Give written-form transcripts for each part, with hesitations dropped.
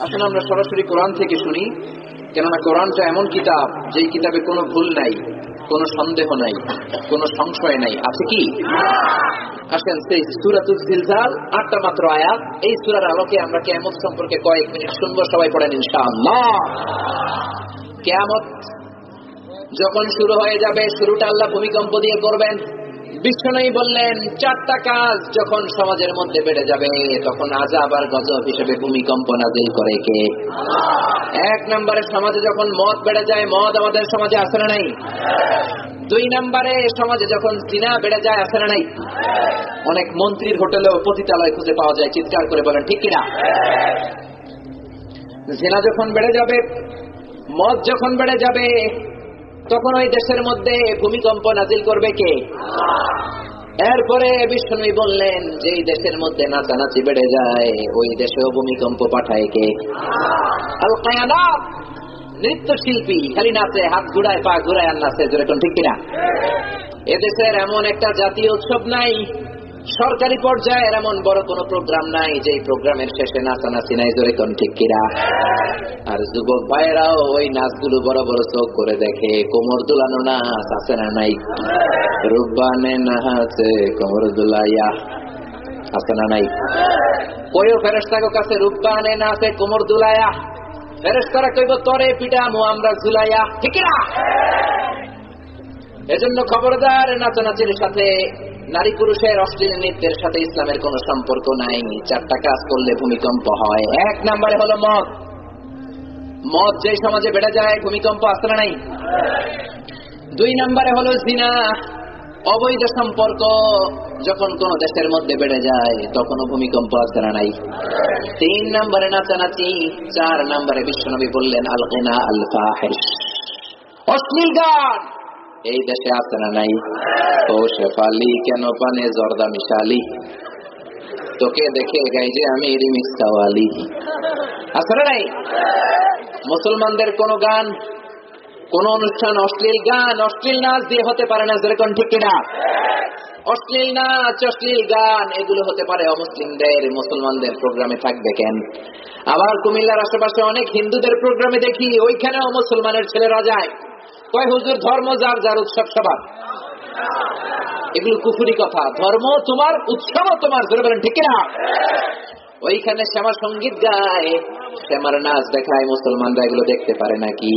আসুন আমরা সরাসরি কোরআন থেকে শুনি, কেননা কোরআনটা এমন কিতাব যেই কিতাবে কোনো ভুল নাই, কোনো সন্দেহ নাই, কোনো সংশয় নাই। আছে কি? আসেন সেই সূরাতুল জিলজাল 8টা মাত্র আয়াত, এই সূরার আলোকে আমরা কিয়ামত সম্পর্কে কয়েক মিনিট শুনবো। সবাই পড়েন ইনশাআল্লাহ। কিয়ামত যখন শুরু হয়ে যাবে, শুরুটা আল্লাহ ভূমিকম্প দিয়ে করবেন। বিষ্ণু বললেন 4টা কাজ যখন সমাজের মধ্যে বেড়ে যাবে, তখন আযাব আর গজব হিসেবে ভূমিকম্প নাযিল করে কে? 1 নম্বরে সমাজে যখন মদ বেড়ে যায়, মদ আমাদের সমাজে আছে না নাই? 2 নম্বরে সমাজে যখন জিনা বেড়ে যায়, আছে না নাই? অনেক মন্ত্রীর হোটেলেও পতিতালয় খুঁজে পাওয়া যায়, চিৎকার করে বলেন ঠিক কিনা? জিনা যখন বেড়ে যাবে, মদ যখন বেড়ে যাবে, তখন ওই দেশের মধ্যে ভূমিকম্প নাযিল করবে কে? এরপরে বিষ্ণু বললেন যে দেশের মধ্যে নাচানাচি বেড়ে যায়, ওই দেশেও ভূমিকম্প পাঠায় কে? আল কায়ানাত, নৃত্যশিল্পী খালি নাচে, হাত ঘুরায়, পা ঘুরায় আর নাচে, যেরকম ঠিক কিনা? এদেশের এমন একটা জাতীয় উৎসব নাই, সরকারি পর্যায়ের এমন বড় কোনো প্রোগ্রাম নাই যে প্রোগ্রামের শেষে নাচানাচি নাই, যেরকম ঠিক কিনা? আর যুবক ভাইয়েরাও ওই নাচগুলো বড় বড় চোখ করে দেখে। কোমর দুলানো নাচ আছে না নাই? রুব্বানে নাচে কোমর দুলাইয়া, আছে না নাই? কয়ও ফেরেশতার কাছে রুব্বানে নাচে কোমর দুলাইয়া, ফেরেশতারা কইব তরে পিটামু আমরা ঝুলাইয়া, ঠিক না? এজন্য খবরদার, নাচানাচির সাথে, নারী পুরুষের অশ্লীল নৃত্যের সাথে ইসলামের কোনো সম্পর্ক নাই। 4টা কাজ করলে ভূমিকম্প হয়। 1 নম্বরে হলো মদ। মদ যে সমাজে বেড়ে যায়, ভূমিকম্প আসে না নাই? 2 নম্বরে হলো জিনা, অবৈধ সম্পর্ক যখন কোন দেশের মধ্যে বেড়ে যায়, তখনও ভূমিকম্প আসে না নাই? 3 নম্বরে নাচানাচি। 4 নম্বরে বিশ্বনবী বললেন আল গিনা আল ফাহিশ, অশ্লীল গান এই দেশে আসে না নাই? ও শেফালি কেন পানে জর্দা মিশালি, তোকে দেখে গাই যে আমি রিমিক্স কাওয়ালি, আছে না নাই? মুসলমানদের কোন গান, কোন অনুষ্ঠান অশ্লীল গান, অশ্লীল নাচ দিয়ে হতে পারে না, যেরকম ঠিক কিনা? অশ্লীল নাচ, অশ্লীল গান এগুলো হতে পারে অমুসলিমদের, মুসলমানদের প্রোগ্রামে থাকবে কেন? আবার কুমিল্লার আশেপাশে অনেক হিন্দুদের প্রোগ্রামে দেখি, ওইখানেও মুসলমানের ছেলেরা যায়। কয় হুজুর, ধর্ম যার যার, উৎসব সবার। এগুলো কুফরি কথা। ধর্ম তোমার, উৎসবও তোমার, ধরে বলেন ঠিক কিনা? ওইখানে শ্যামা সঙ্গীত গায়, শ্যামার নাচ দেখায়, মুসলমানরা এগুলো দেখতে পারে নাকি?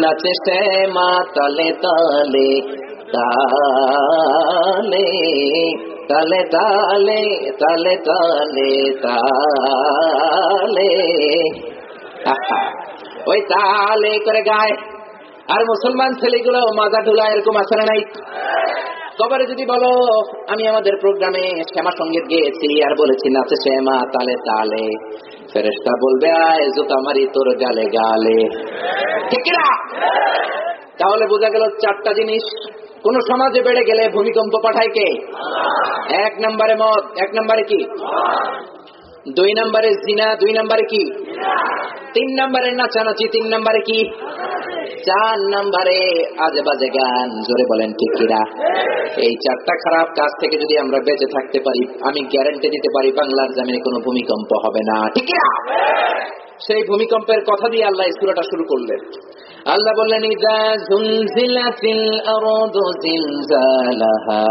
নাচে শ্যামা তালে তালে তালে তালে তালে তালে তালে তালে, ওই তালে করে গায়। আর মুসলমান ছেলেগুলো মাজা ঢুলা, এরকম আছে না নাই? কবরে যদি বলো আমি আমাদের প্রোগ্রামে শ্যামা সঙ্গীত গেয়েছি আর বলেছি নাচে শ্যামা তালে তালে, ফেরেশতা বলবে আয় জুতা মারি তোর গালে গালে, ঠিক না? তাহলে বোঝা গেল 4টা জিনিস কোন সমাজে বেড়ে গেলে ভূমিকম্প পাঠায় কে? 1 নম্বরে মদ, 1 নম্বরে কি? 2 নম্বরে জিনা, 2 নম্বরে কি? 3 নম্বরে নাচানাচি, 3 নম্বরে কি? 4 নম্বরে আজে বাজে গান, জোরে বলেন ঠিক কিনা? এই 4টা খারাপ কাজ থেকে যদি আমরা বেঁচে থাকতে পারি, আমি গ্যারান্টি দিতে পারি বাংলার জমিনে কোনো ভূমিকম্প হবে না, ঠিক কিনা? সেই ভূমিকম্পের কথা দিয়ে আল্লাহ এই সূরাটা শুরু করলেন। আল্লাহ বললেন ইযা যুলজিলাতিল আরদু জিলজালাহা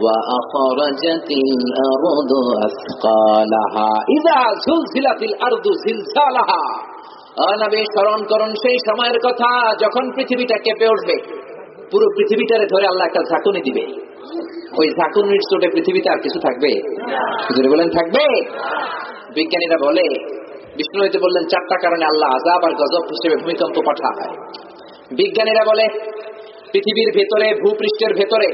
ওয়া আখরাজাতিল আরদু আসকালাহা। ইযা যুলজিলাতিল আরদু জিলজালাহা, নবী স্মরণ করুন সেই সময়ের কথা যখন পৃথিবীটা কেঁপে উঠবে। পুরো পৃথিবীটারে ধরে আল্লাহ একটা ঝাঁকুনি দিবে। ওই ঝাঁকুনির চোটে পৃথিবীতে আর কিছু থাকবে? যদি বলেন থাকবে? বিজ্ঞানীরা বলে, বিষ্ণু হইতে বললেন 4টা কারণে আল্লাহ আযাব আর গজব হিসেবে ভূমিকম্প পাঠায়। বিজ্ঞানীরা বলে পৃথিবীর ভেতরে, ভূপৃষ্ঠের ভেতরে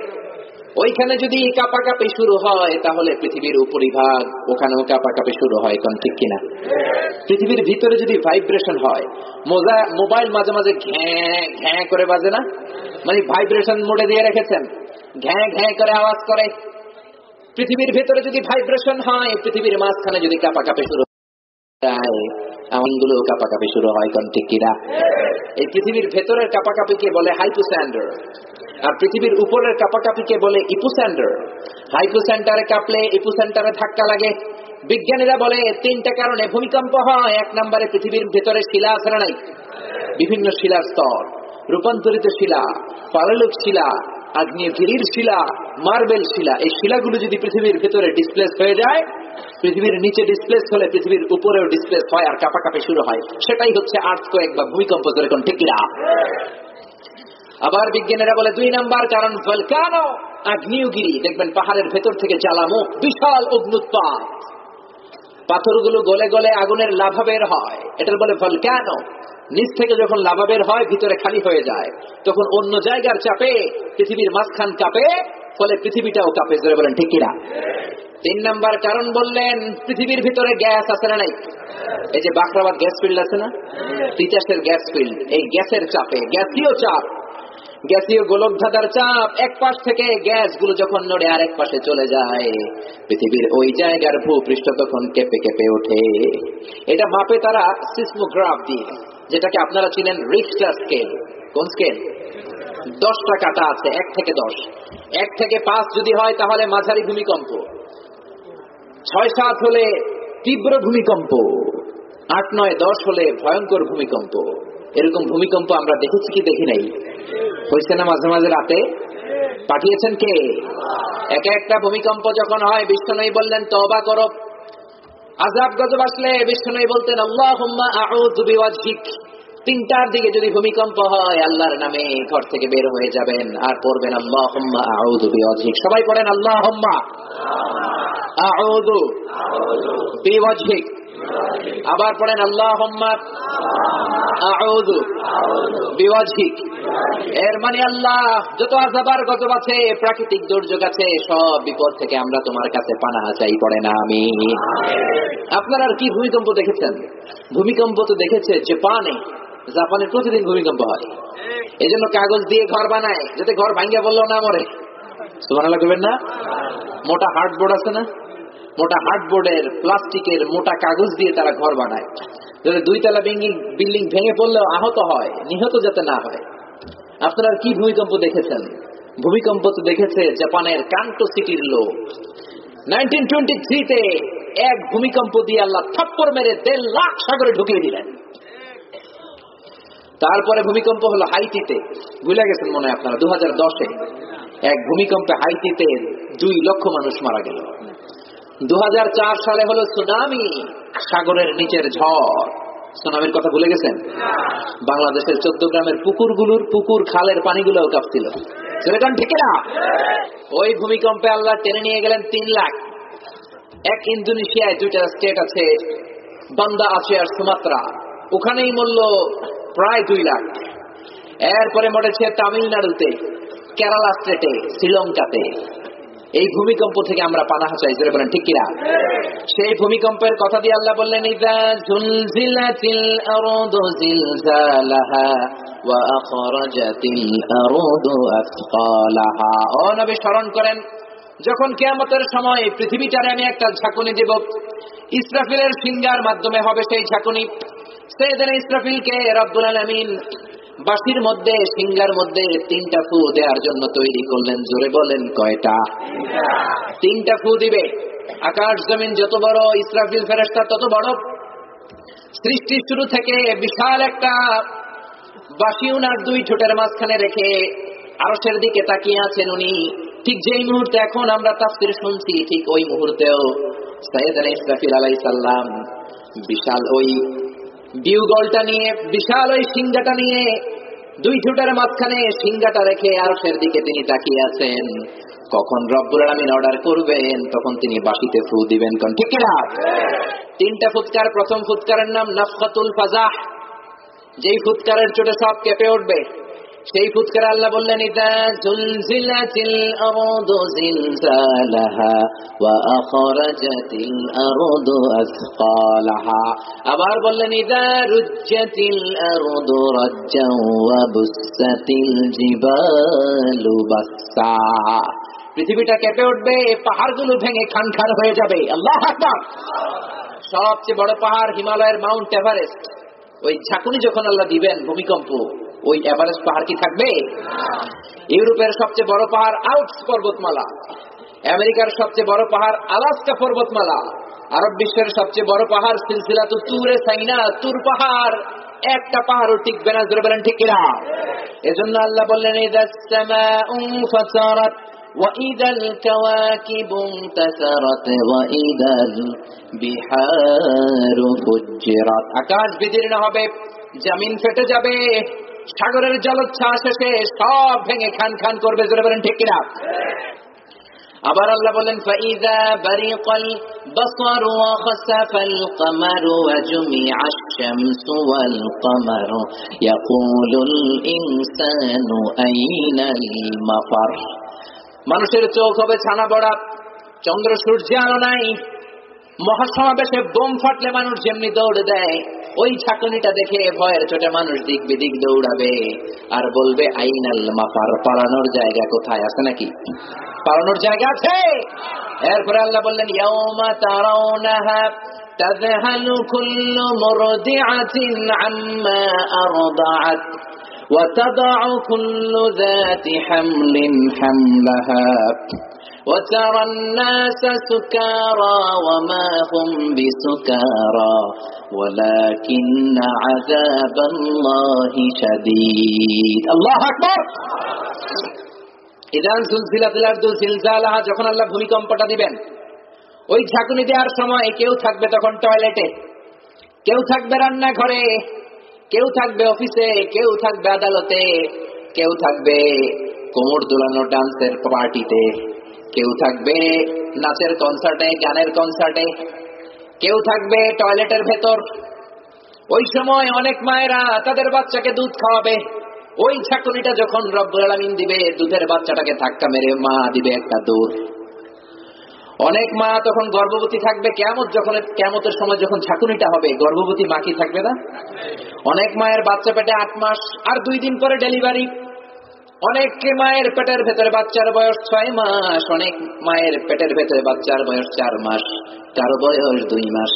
ওইখানে যদি কাঁপাকাঁপি শুরু হয়, তাহলে পৃথিবীর উপরিভাগ ওখানেও কাঁপাকাঁপি শুরু হয়, কোন ঠিক কিনা? পৃথিবীর ভিতরে যদি ভাইব্রেশন হয়, মোবাইল মাঝে মাঝে ঘ্যাঁ ঘ্যাঁ করে বাজে না, মানে ভাইব্রেশন মোডে দিয়ে রেখেছেন, ঘ্যাঁ ঘ্যাঁ করে আওয়াজ করে। পৃথিবীর ভেতরে যদি ভাইব্রেশন হয়, পৃথিবীর মাঝখানে যদি কাঁপাকাঁপি শুরু হয়, আমগুলো কাঁপাকাঁপি শুরু হয়, কোন ঠিক কিনা? এই পৃথিবীর ভেতরের কাঁপাকাঁপিকে বলে হাইপোস্যান্ডার, আর পৃথিবীর উপরের কাঁপাকাঁপিকে বলে ইপোস্যান্ডার। হাইপোস্যান্টারে কাঁপলে ইপোস্যান্টারে ধাক্কা লাগে, বিজ্ঞানীরা বলে তিনটা কারণে ভূমিকম্প হয়। এক নম্বরে পৃথিবীর ভেতরে শিলা আছে না নাই? বিভিন্ন শিলার স্তর, রূপান্তরিত শিলা, পাললিক শিলা, আগ্নেয়গিরির শিলা, মার্বেল শিলা। এই শিলাগুলো যদি পৃথিবীর ভেতরে ডিসপ্লেস হয়ে যায়, পৃথিবীর নিচে ডিসপ্লেস হলে পৃথিবীর উপরেও ডিসপ্লেস হয় আর কাঁপাকাঁপি শুরু হয়। সেটাই হচ্ছে আর্থকোয়েক বা ভূমিকম্প। যেরকম ঠিক কিনা? আবার বিজ্ঞানীরা বলে 2 নাম্বার কারণ ভলকানো, আগ্নেয়গিরি। দেখবেন পাহাড়ের ভেতর থেকে জ্বালামুখ, বিশাল অগ্নুৎপাত, পাথরগুলো গলে গলে আগুনের লাভা বের হয়, এটার বলে ভলকানো। নিচ থেকে যখন লাভা বের হয় ভিতরে খালি হয়ে যায়, তখন অন্য জায়গার চাপে পৃথিবীর মাঝখান কাঁপে, ফলে পৃথিবীটাও কাঁপে। জোরে বলেন ঠিক কিনা? 3 নাম্বার কারণ বললেন পৃথিবীর ভিতরে গ্যাস আছে না নাই? এই যে বাখরাবাদ গ্যাস ফিল্ড আছে না, তিতাসের গ্যাস ফিল্ড, এই গ্যাসের চাপে, গ্যাসীয় চাপ, গ্যাসীয় গোলকধাঁধার চাপ, এক পাশ থেকে গ্যাসগুলো যখন নড়ে আরেক পাশে চলে যায়, পৃথিবীর ওই জায়গার ভূপৃষ্ঠ তখন কেঁপে কেঁপে ওঠে। এটা মাপে তারা সিসমোগ্রাফ দিয়ে, যেটাকে আপনারা চিনেন রিখটার স্কেল। কোন স্কেল? 10টা কাটা আছে, 1 থেকে 10। 1 থেকে 5 যদি হয় তাহলে মাঝারি ভূমিকম্প, 6-7 হলে তীব্র ভূমিকম্প, 8-9, 10 হলে ভয়ঙ্কর ভূমিকম্প। এরকম ভূমিকম্প আমরা দেখেছি কি দেখি নাই? হয়েছে না মাঝে মাঝে রাতে? পাঠিয়েছেন কে? এক একটা ভূমিকম্প যখন হয় বিষ্ণুনবী বললেন তওবা করো। আযাব গজব আসলে বিষ্ণুনবী বলতেন আল্লাহুম্মা আউযু বিওয়াজহিক। 3টার দিকে যদি ভূমিকম্প হয় আল্লাহর নামে ঘর থেকে বের হয়ে যাবেন আর পড়বেন আল্লাহুম্মা আউযু বিওয়াজহিক। সবাই পড়েন আল্লাহুম্মা আউযু বিওয়াজহিক। আবার পড়েন আল্লাহুম্মা আউযু বিওয়াজহিক। এর মানে আল্লাহ, যত আযাব আর গজব আছে, প্রাকৃতিক দুর্যোগ আছে, সব বিপদ থেকে আমরা তোমার কাছে পানাহ চাই। পড়েন আমিন। আপনারা আর কি ভূমিকম্প দেখেছেন? ভূমিকম্প তো দেখেছে জাপানে। জাপানে প্রতিদিন ভূমিকম্প হয়, এজন্য কাগজ দিয়ে ঘর বানায় যাতে ঘর ভাঙ্গা বললেও না মরে। সুবহানাল্লাহ করবেন না? মোটা হার্ডবোর্ড আছে না, মোটা হার্ডবোর্ডের প্লাস্টিকের মোটা কাগজ দিয়ে তারা ঘর বানায়, যাতে 2 তলা বিল্ডিং ভেঙে পড়লেও আহত হয়, নিহত যাতে না হয়। আপনারা কি ভূমিকম্প দেখেছেন? ভূমিকম্প তো দেখেছে জাপানের কান্টো সিটির লোক। 1923-তে এক ভূমিকম্প দিয়ে আল্লাহ থাপ্পড় মেরে 1.5 লাখ সাগরে ঢুকিয়ে দিলেন। তারপরে ভূমিকম্প হলো হাইতিতে, ভুলে গেছেন মনে হয় আপনারা, 2010-এ এক ভূমিকম্পে হাইতিতে 2 লক্ষ মানুষ মারা গেল। 2004 সালে হলো সুনামি, সাগরের নিচের ঝড়। সুনামির কথা ভুলে গেছেন? বাংলাদেশের 14 গ্রামের পুকুর খালের পানিগুলোও কাঁপছিল। সেরকম ঠিক না? ওই ভূমিকম্পে আল্লাহ টেনে নিয়ে গেলেন 3 লাখ। এক ইন্দোনেশিয়ায় 2টা স্টেট আছে, বান্দা আছে আর সুমাত্রা, ওখানেই মরল প্রায় 2 লাখ। এরপরে মরেছে তামিলনাড়ুতে, কেরালা স্টেটে, শ্রীলঙ্কাতে। এই ভূমিকম্প থেকে আমরা পানাহ চাই। যারা বলেন ঠিক কিনা? সেই ভূমিকম্পের কথা দিয়ে আল্লাহ বললেন ইযা জুলজিলাতিল আরদু জিলজালাহা ওয়া আখরাজাতিল আরদু আসকালাহা। ও নবী স্মরণ করেন, যখন কিয়ামতের সময় পৃথিবীটারে আমি একটা ঝাঁকুনি দেব, ইসরাফিলের সিংহার মাধ্যমে হবে সেই ঝাঁকুনি। সাইয়েদনা ইসরাফিলকে রব্বুল আলামিন বাঁশির মধ্যে, সিংহার মধ্যে 3টা ফু দেওয়ার জন্য তৈরি করলেন। জোরে বলেন কয়টা? 3টা ফু দিবে। আকাশ জমিন যত বড়, ইসরাফিল ফেরেশতা তত বড়। সৃষ্টির শুরু থেকে বিশাল একটা বাঁশি উনার 2 ঠোঁটের মাঝখানে রেখে আরশের দিকে তাকিয়ে আছেন উনি। ঠিক যেই মুহূর্তে এখন আমরা তাফসীর শুনছি, ঠিক ওই মুহূর্তেও সাইয়েদনা ইসরাফিল আলাইহিস সালাম বিশাল ওই বিউগলটা নিয়ে, বিশাল ওই সিংহাটা নিয়ে 2 ঠোঁটের মাঝখানে সিংহাটা রেখে আরশের দিকে তিনি তাকিয়ে আছেন। কখন রব্বুল আলামিন অর্ডার করবেন তখন তিনি বাঁশিতে ফু দিবেন। কোন ঠিক কিনা? 3টা ফুৎকার। প্রথম ফুৎকারের নাম নাফখাতুল ফাজাহ, যেই ফুৎকারের চোটে সব কেঁপে উঠবে। সেই ফুৎকারে আল্লাহ বললেন ইযা জুলজিলাতিল আরদু জিলজালাহা ওয়া আখরাজাতিল আরদু আসকালাহা। আবার বললেন ইযা রুজ্জাতিল আরদু রাজ্জান ওয়া বুসসাতিল জিবালু বাসসা। পৃথিবীটা কেঁপে উঠবে, পাহাড়গুলো ভেঙে খান খান হয়ে যাবে। আল্লাহু আকবার। সবচেয়ে বড় পাহাড় হিমালয়ের মাউন্ট এভারেস্ট, ওই ঝাঁকুনি যখন আল্লাহ দিবেন ভূমিকম্প, ওই এভারেস্ট পাহাড় কি থাকবে? ইউরোপের সবচেয়ে বড় পাহাড় আল্পস পর্বতমালা, আমেরিকার সবচেয়ে বড় পাহাড় আলাস্কা পর্বতমালা, আরব বিশ্বের সবচেয়ে বড় পাহাড় সিলসিলাতুত তুরে সাইনা, তুর পাহাড়, একটা পাহাড়ও টিকবে না, জোরে বলেন ঠিক কিনা? এজন্য আল্লাহ বললেন ইদাস সামাউ ফাতারাত ওয়া ইদাল কাওয়াকিবু ইনতাসারাত ওয়া ইদাল বিহারু ফুজ্জিরাত। আকাশ বিদীর্ণ হবে, জমিন ফেটে যাবে, সাগরের জলোচ্ছ্বাস এসে সব ভেঙে খান খান করবে, জোরে বলেন ঠিক কিনা? আবার আল্লাহ বলেন ফাইযা বারিকাল বাসারু ওয়া খাসাফাল কামারু ওয়া জুমিআশ শামসু ওয়াল কামারু ইয়াকুলুল ইনসানু আইনাল মাফার। মানুষের চোখ হবে ছানা বড়া, চন্দ্র সূর্যে আলো নাই, মহাসমাবেশে বোম ফাটলে মানুষ যেমনি দৌড় দেয়, ওই ঝাঁকুনিটা দেখে ভয়ের চোটে মানুষ দিক বিদিক দৌড়াবে আর বলবে আইনাল মাফার, পালানোর জায়গা কোথায়? আছে নাকি? পালানোর জায়গা আছে? এরপরে আল্লাহ বললেন ইয়াউমা তারাউনাহা তাযহালু কুল্লু মুরদিআতিন আম্মা আরদাআত ওয়া তাদউ কুল্লু যাতি হামলিন হামলাহা وترى الناس سكارى وما هم بسكارى ولكن عذاب الله شديد। الله أكبر। إذا زلزلت الأرض زلزالها, যখন আল্লাহ ভূমিকম্পটা দিবেন, ওই ঝাঁকুনি দেওয়ার সময় কেউ থাকবে তখন টয়লেটে, কেউ থাকবে রান্নাঘরে, কেউ থাকবে অফিসে, কেউ থাকবে আদালতে, কেউ থাকবে কোমর দোলানো ডান্সের পার্টিতে, কেউ থাকবে নাচের কনসার্টে, গানের কনসার্টে, কেউ থাকবে টয়লেটের ভেতর। ওই সময় অনেক মায়েরা তাদের বাচ্চাকে দুধ খাওয়াবে, ওই ঝাঁকুনিটা যখন রব্বুল আলামিন দিবে, দুধের বাচ্চাটাকে ধাক্কা মেরে মা দিবে একটা দৌড়। অনেক মা তখন গর্ভবতী থাকবে, কিয়ামতের সময় যখন ঝাঁকুনিটা হবে, গর্ভবতী মা কি থাকবে না? অনেক মায়ের বাচ্চা পেটে 8 মাস আর 2 দিন পরে ডেলিভারি, অনেক মায়ের পেটের ভেতরে বাচ্চার বয়স 6 মাস, অনেক মায়ের পেটের ভেতরে বাচ্চার বয়স 4 মাস, কারো বয়স 2 মাস,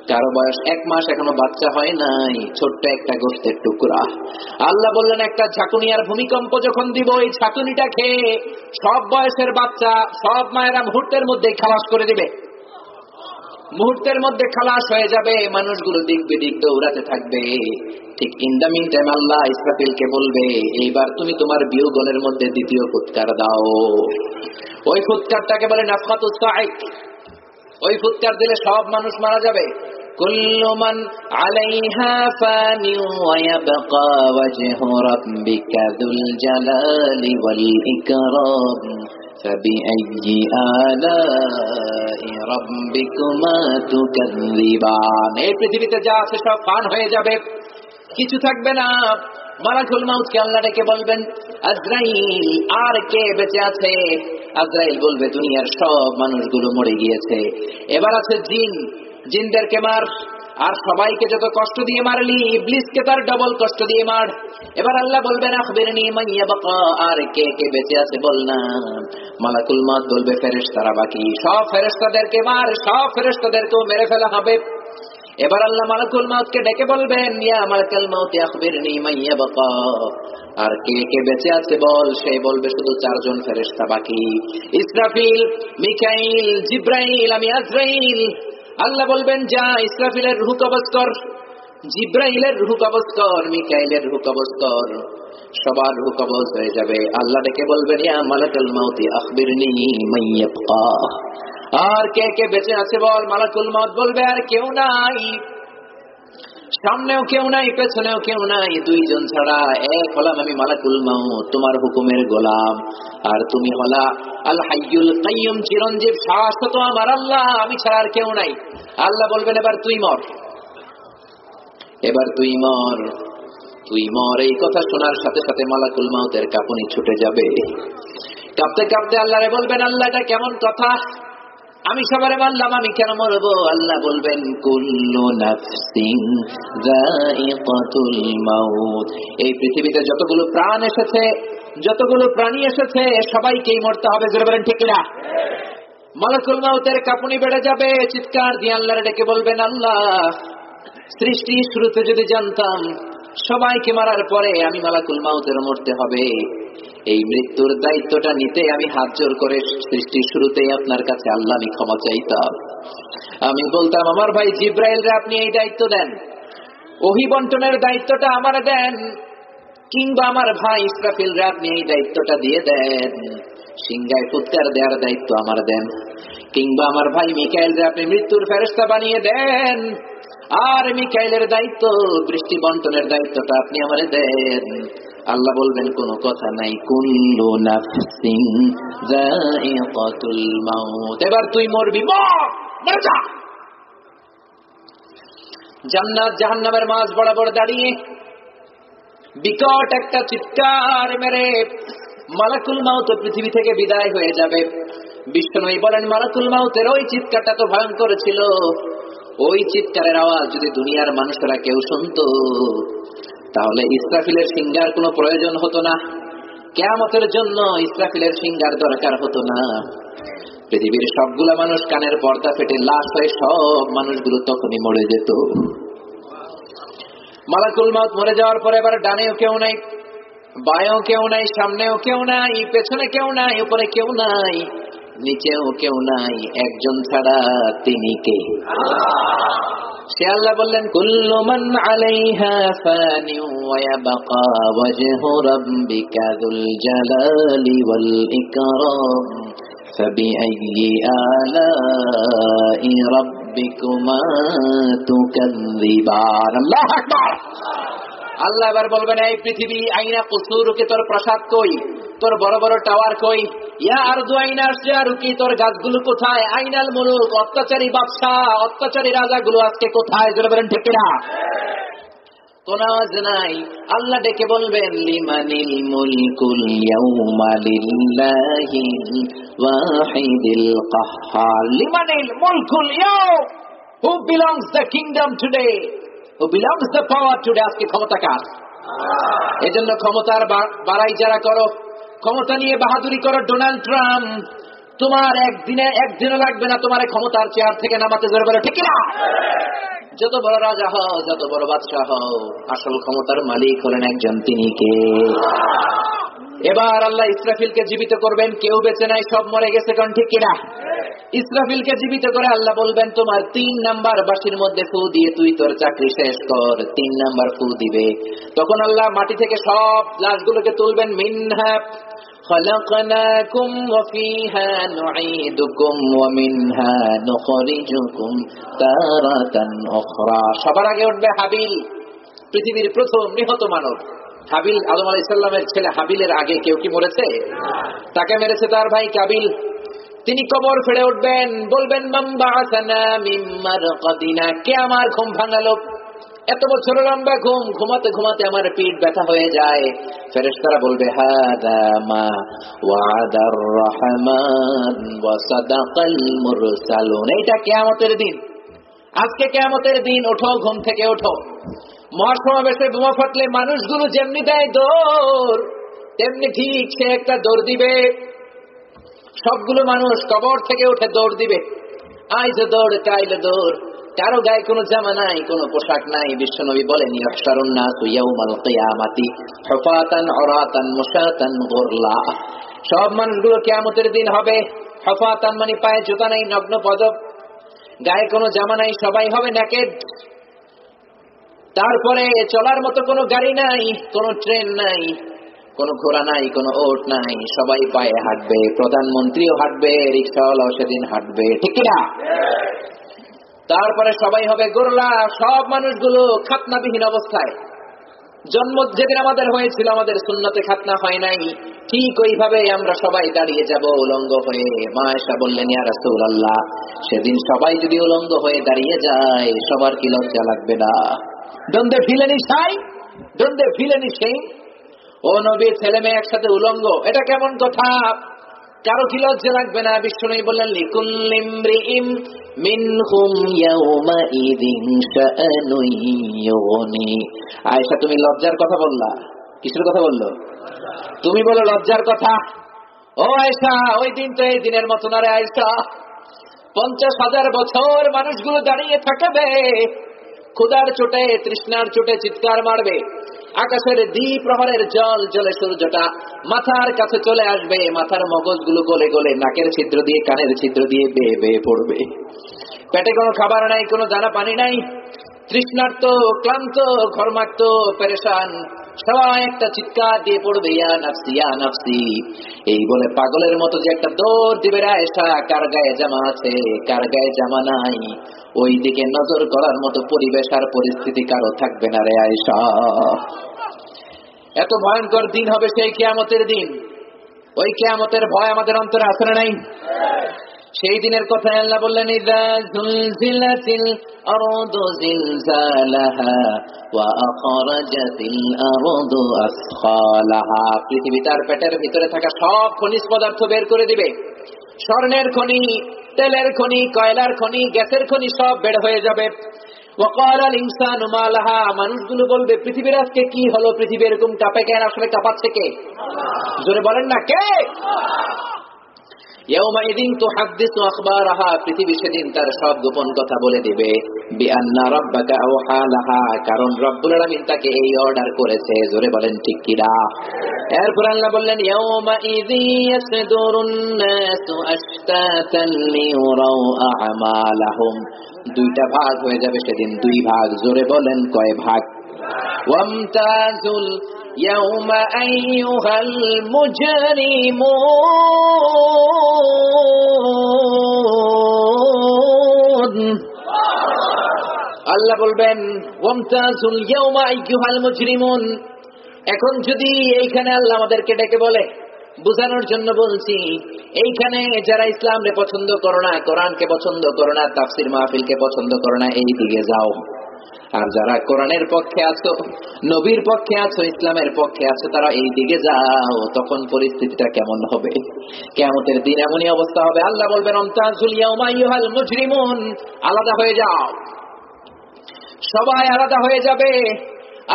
কারো বয়স 1 মাস, এখনো বাচ্চা হয় নাই, ছোট্ট একটা গোশতের টুকরা। আল্লাহ বললেন একটা ঝাঁকুনি আর ভূমিকম্প যখন দিব, এই ঝাঁকুনিটা খেয়ে সব বয়সের বাচ্চা, সব মায়েরা মুহূর্তের মধ্যে খালাস করে দিবে, মুহূর্তের মধ্যে খালাস হয়ে যাবে, মানুষগুলো দিক বিদিক দৌড়াতে থাকবে। ঠিক ইন দ্য মিন টাইম আল্লাহ ইসরাফিলকে বলবে এইবার তুমি তোমার বিয়োগলের মধ্যে দ্বিতীয় ফুৎকার দাও। ওই ফুৎকারটাকে বলে নাফখাতুস সাঈক। ওই ফুৎকার দিলে সব মানুষ মারা যাবে। কুল্লু মান আলাইহা ফানি ওয়া ইয়াবকা ওয়াজহু রাব্বিকা যুল জালালি ওয়াল ইকরাম ফাবিআইয়ি আলাই রাব্বিকুমা তুকাযযিবান। এই পৃথিবীতে যা আছে সব ফান হয়ে যাবে, কিছু থাকবে না। মালাকুল মাউতকে আল্লাহ ডেকে বলবেন আজরাইল, আর কে বেঁচে আছে? আজরাইল বলবে দুনিয়ার সব মানুষগুলো মরে গিয়েছে, এবার আছে জিন, জিনদেরকে মার। আর সবাইকে যত কষ্ট দিয়ে মারলি, ইবলিসকে তার ডবল কষ্ট দিয়ে মার। এবার আল্লাহ বলবেন আখবিরনি মান ইয়াবকা, আর কে কে বেঁচে আছে বল না। মালাকুল মাউত বলবে ফেরেশতারা বাকি, সব ফেরেশতাদেরকে মার, সব ফেরেশতাদেরকেও মেরে ফেলা হবে। এবার আল্লাহ মালাকুল মাউতকে ডেকে বলবেন ইয়া মালাকুল মাউত আখবিরনি মান ইয়াবকা, আর কে কে বেঁচে আছে বল। সে বলবে শুধু 4 জন ফেরেশতা বাকি, ইসরাফিল, মিকাইল, জিব্রাইল, আমি আজরাইল। আল্লাহ বলবেন যা ইসরাফিলের রূহ কবজ কর, জিব্রাইলের রূহ কবজ কর, মিকাইলের রূহ কবজ কর, সবার রূহ কবজ হয়ে যাবে। আল্লাহ ডেকে বলবেন ইয়া মালাকুল মাউত আখবিরনি মান ইয়াবকা, আর কে কে বেঁচে আছে বল। মালাকুল মাউত বলবে আর কেউ নাই, সামনেও কেউ নাই, পেছনেও কেউ নাই, 2 জন ছাড়া। এক হলাম আমি মালাকুল মাউত, তোমার হুকুমের গোলাম, আর তুমি হলা আল হাইয়ুল কাইয়ুম, চিরঞ্জীব শাশ্বত আমার আল্লাহ, আমি ছাড়া আর কেউ নাই। আল্লাহ বলবেন এবার তুই মর, এবার তুই মর, তুই মর। এই কথা শোনার সাথে সাথে মালাকুল মাউতের কাঁপুনি ছুটে যাবে। কাঁপতে কাঁপতে আল্লাহরে বলবেন আল্লাহ এটা কেমন কথা, আমি সবারে মারলাম, আমি কেন মরবো? আল্লাহ বলবেন কুল্লু নাফসিন যায়িকাতুল মাউত, এই পৃথিবীতে যতগুলো প্রাণ এসেছে, যতগুলো প্রাণী এসেছে, সবাইকেই মরতে হবে। জোরে বলেন ঠিক না? মালাকুল মাউতের কাঁপুনি বেড়ে যাবে, চিৎকার দিয়ে আল্লাহরে ডেকে বলবেন আল্লাহ সৃষ্টি শুরুতে যদি জানতাম সবাইকে মারার পরে আমি মালাকুল মাউতের মরতে হবে, এই মৃত্যুর দায়িত্বটা নিতে আমি হাত জোর করে সৃষ্টির শুরুতেই আপনার কাছে আল্লাহ আমি ক্ষমা চাইতাম। আমি বলতাম, আমার ভাই জিব্রাইলরে আপনি এই দায়িত্ব দেন, ওহী বন্টনের দায়িত্বটা আমারে দেন, কিংবা আমার ভাই ইসরাফিলরে আপনি এই দায়িত্বটা দিয়ে দেন, সিংহায় ফুৎকার দেওয়ার দায়িত্ব আমার দেন, কিংবা আমার ভাই মিকাইলরে আপনি মৃত্যুর ফেরেশতা বানিয়ে দেন, আর মিকাইলের দায়িত্ব বৃষ্টি বন্টনের দায়িত্বটা আপনি আমারে দেন। আল্লাহ বলবেন কোনো কথা নাই, কুল্লু নাফসিন যায়িকাতুল মাউত, এবার তুই মরবি, মর যা। জান্নাত জাহান্নামের মাঝ বরাবর দাঁড়িয়ে বিকট একটা চিৎকার মেরে মালাকুল মাউত পৃথিবী থেকে বিদায় হয়ে যাবে। বিষ্ণু বলেন, মালাকুল মাউতের ওই চিৎকারটা তো ভয়ঙ্কর ছিল, ওই চিৎকারের আওয়াজ যদি দুনিয়ার মানুষেরা কেউ শুনতো তাহলে ইসরাফিলের সিংহার কোনো প্রয়োজন হতো না, কিয়ামতের জন্য ইসরাফিলের সিংহার দরকার হতো না। পৃথিবীর সবগুলা মানুষ কানের পর্দা ফেটে লাশ হয়ে সব মানুষগুলো তখনই মরে যেত। মালাকুল মাউত মরে যাওয়ার পরে এবার ডানেও কেউ নাই, বাঁয়েও কেউ নাই, সামনেও কেউ নাই, পেছনে কেউ নাই, উপরে কেউ নাই, নিচেও কেউ নাই, একজন ছাড়া, তিনি কে? সে আল্লাহ বললেন, কুল্লু মান আলাইহা ফানি ওয়া ইয়াবকা ওয়াজহু রাব্বিকা যুল জালালি ওয়াল ইকরাম ফাবিআইয়ি আলাই রাব্বিকুমা তুকাযযিবান। আল্লাহু আকবার। আল্লাহ এবার বলবেন, এই পৃথিবী, আইনা কুসুরুকে, তোর প্রাসাদ কই, তোর বড় বড় টাওয়ার কই, ইয়া আরদু আইনা আশজারুকি, তোর গাছগুলো কোথায়, আইনাল মুলুক, অত্যাচারী বাদশা, অত্যাচারী রাজাগুলো আজকে কোথায়? জোরে বলেন ঠিক কিনা? কোন আওয়াজ নাই। আল্লাহ ডেকে বলবেন, লিমানিল মুলকুল ইয়াউমা লিল্লাহিল ওয়াহিদিল কাহ্হার। লিমানিল মুলকুল ইয়াউম, who belongs the kingdom today, who belongs the power today? আজকে ক্ষমতা কার? এজন্য ক্ষমতার বাড়াই যারা করো, ক্ষমতা নিয়ে বাহাদুরি করো, ডোনাল্ড ট্রাম্প, তোমার একদিনও লাগবে না তোমার ক্ষমতার চেয়ার থেকে নামাতে। জোরে বলো ঠিক কিনা? যত বড় রাজা হও, যত বড় বাদশা হও, আসল ক্ষমতার মালিক হলেন একজন, তিনি কে? এবার আল্লাহ ইসরাফিলকে জীবিত করবেন, কেউ বেঁচে নাই, সব মরে গেছে, কোন ঠিক কিনা? ইসরাফিলকে জীবিত করে আল্লাহ বলবেন, তোমার 3 নাম্বার বাঁশির মধ্যে ফু দিয়ে তুই তোর চাকরি শেষ কর। 3 নাম্বার ফু দিবে, তখন আল্লাহ মাটি থেকে সব লাশগুলোকে তুলবেন। মিনহা খলাকনাকুম ওয়া ফিহা নুঈদুকুম ওয়া মিনহা নুখরিজুকুম তারাতান উখরা। সবার আগে উঠবে হাবিল, পৃথিবীর প্রথম নিহত মানব। হাবিল আদম আলাইহিস সালামের ছেলে। হাবিলের আগে কেউ কি মরেছে? তাকে মেরেছে তার ভাই কাবিল। তিনি কবর ফেড়ে উঠবেন, বলবেন, মান বাআসানা মিন মারকাদিনা, কে আমার ঘুম ভাঙালো? এত বছর লম্বা ঘুম, ঘুমাতে ঘুমাতে আমার পিঠ ব্যথা হয়ে যায়। ফেরেশতারা বলবে, হাদা মা ওয়াদার রহমান ওয়া সাদাকাল মুরসালুন। এইটা কিয়ামতের দিন, আজকে কিয়ামতের দিন, ওঠো, ঘুম থেকে ওঠো। মহাসমাবেশে বোমা ফাটলে মানুষগুলো যেমনি দেয় দৌড়, তেমনি ঠিক সে একটা দৌড় দিবে। সবগুলো মানুষ কবর থেকে উঠে দৌড় দিবে। আইজ দৌড়, কাইল দৌড়, কারো গায়ে কোনো জামা নাই, কোনো পোশাক নাই। বিশ্বনবী বলেন, ইহশারুন নাসু ইয়াউমাল কিয়ামাতি হুফাতান উরাতান মুশাতান গুরলা। সব মানুষগুলো কিয়ামতের দিন হবে হুফাতান, মানে পায়ে জুতা নাই, নগ্ন পদ, গায়ে কোনো জামা নাই, সবাই হবে নেকেড। তারপরে চলার মতো কোনো গাড়ি নাই, কোনো ট্রেন নাই, কোনো ঘোড়া নাই, কোনো ওট নাই, সবাই পায়ে হাঁটবে। প্রধানমন্ত্রীও হাঁটবে, রিক্সাওয়ালাও সেদিন হাঁটবে, ঠিক কিনা? তারপরে সবাই হবে গোরলা, সব মানুষগুলো খাতনাবিহীন অবস্থায়। জন্ম যেদিন আমাদের হয়েছিল, আমাদের সুন্নতে খাতনা হয় নাই, ঠিক ওইভাবে আমরা সবাই দাঁড়িয়ে যাব উলঙ্গ হয়ে। মা আয়েশা বললেন, ইয়া রাসূলুল্লাহ, সেদিন সবাই যদি উলঙ্গ হয়ে দাঁড়িয়ে যায়, সবার কি লজ্জা লাগবে না? Don't they feel any shy? Don't they feel any shame? ও নবীর ছেলে মেয়ে একসাথে উলঙ্গ, এটা কেমন কথা? কারো কি লজ্জা লাগবে না? বিশ্বনবী বললেন, লিকুল্লি ইমরিইম মিনহুম ইয়াউমাইযিন শাআনুন ইউগনি। আয়েশা, তুমি লজ্জার কথা বললা, কিসের কথা বললো? তুমি বলো লজ্জার কথা। ও আয়েশা, ওই দিন তো এই দিনের মতো না রে আয়েশা। 50,000 বছর মানুষগুলো দাঁড়িয়ে থাকবে, ক্ষুধার চোটে, তৃষ্ণার চোটে চিৎকার মারবে। আকাশের দ্বিপ্রহরের জল জলে সূর্যটা মাথার কাছে চলে আসবে, মাথার মগজগুলো গলে গলে নাকের ছিদ্র দিয়ে, কানের ছিদ্র দিয়ে বেয়ে বেয়ে পড়বে। পেটে কোনো খাবার নাই, কোনো দানা পানি নাই, তৃষ্ণার্ত, ক্লান্ত, ঘর্মাক্ত, পেরেশান, সবাই একটা চিৎকার দিয়ে পড়বে, ইয়া নাফসি ইয়া নাফসি, এই বলে পাগলের মতো যে একটা দৌড় দিবে রে আয়েশা, কার গায়ে জামা আছে কার গায়ে জামা নাই ওই দিকে নজর করার মতো পরিবেশ আর পরিস্থিতি কারো থাকবে না রে আয়েশা। এত ভয়ঙ্কর দিন হবে সেই কিয়ামতের দিন। ওই কিয়ামতের ভয় আমাদের অন্তরে আছে না নাই? সেই দিনের কথা আল্লাহ বললেন, ইযা যুলজিলাতিল আরদু জিলজালাহা ওয়া আখরাজাতিল আরদু আসখালাহা, পৃথিবী তার পেটের ভিতরে থাকা সব খনিজ পদার্থ বের করে দিবে। স্বর্ণের খনি, তেলের খনি, কয়লার খনি, গ্যাসের খনি সব বের হয়ে যাবে। ওয়াকাল আল ইনসানু মা লাহা, মানুষগুলো বলবে পৃথিবীর আজকে কি হলো, পৃথিবী এরকম কাঁপে কেন? আসলে কাঁপাচ্ছে কে? জোরে বলেন না, কে? ইয়াউমাইযিন তুহাদ্দিসু আখবারাহা, পৃথিবী সেদিন তার সব গোপন কথা বলে দিবে। বিআন্না রাব্বাকা আওহা লাহা, কারণ রব্বুল আলামিন তাকে এই অর্ডার করেছে। জোরে বলেন ঠিক কি না? এরপর আল্লাহ বললেন, ইয়াউমাইযিন ইয়াসদুরুন নাসু আশতাতান লিউরাউ আ'মালাহুম, দুইটা ভাগ হয়ে যাবে সেদিন, দুই ভাগ। জোরে বলেন কয় ভাগ? ওয়ামতাজুল ইয়াউমা আইয়ুহাল মুজরিমুন, আল্লাহ বলবেন ওয়ামতাজুল ইয়াউমা আইয়ুহাল মুজরিমুন। এখন যদি এইখানে আল্লাহ আমাদেরকে ডেকে বলে, বুঝানোর জন্য বলছি, এইখানে যারা ইসলামকে পছন্দ করো না, কোরআনকে পছন্দ করো না, তাফসীর মাহফিলকে পছন্দ করো না, এই দিকে যাও। আর যারা কোরআনের পক্ষে আছো, নবীর পক্ষে আছো, ইসলামের পক্ষে আছো, তারা এই দিকে যাও। তখন পরিস্থিতিটা কেমন হবে? কিয়ামতের দিন এমনই অবস্থা হবে, আল্লাহ বলবেন আমতাজুল ইয়াউমা আইয়ুহাল মুজরিমুন, আলাদা হয়ে যাও। সবাই আলাদা হয়ে যাবে।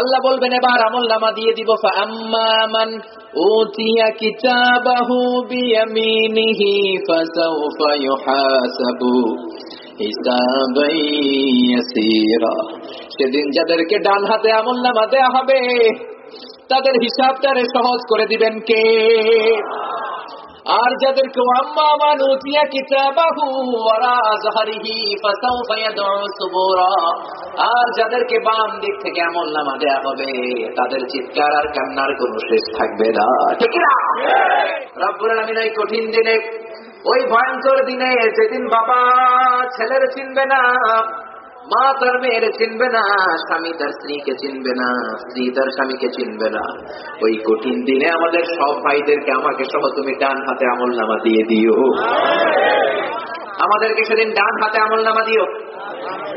আল্লাহ বলবেন এবার আমলনামা দিয়ে দিব। ফাআম্মা মান উতিয়া কিতাবাহু বিয়ামিনিহি ফাসাউফা ইউহাসাবু হিসাবান ইয়াসীরা, সেদিন যাদেরকে ডান হাতে আমলনামা দেয়া হবে তাদের হিসাবটারে সহজ করে দিবেন কে? আর যাদেরকে আম্মা মান উতিয়া কিতাবাহু ওয়ারা যহরিহি ফাসাউফা ইয়াদউ সুবুরা, আর যাদেরকে বাম দিক থেকে আমলনামা দেয়া হবে তাদের চিৎকার আর কান্নার কোনো শেষ থাকবে না। ঠিক না? রব্বুল আলামিন এই কঠিন দিনে, ওই ভয়ঙ্কর দিনে, যেদিন বাবা ছেলের চিনবে না, মা তার মেয়ের চিনবে না, স্বামী তার স্ত্রীকে চিনবে না, স্ত্রী তার স্বামীকে চিনবে না, ওই কঠিন দিনে আমাদের সব ভাইদেরকে, আমাকে সহ তুমি ডান হাতে আমলনামা দিয়ে দিও। আমাদেরকে সেদিন ডান হাতে আমলনামা দিও।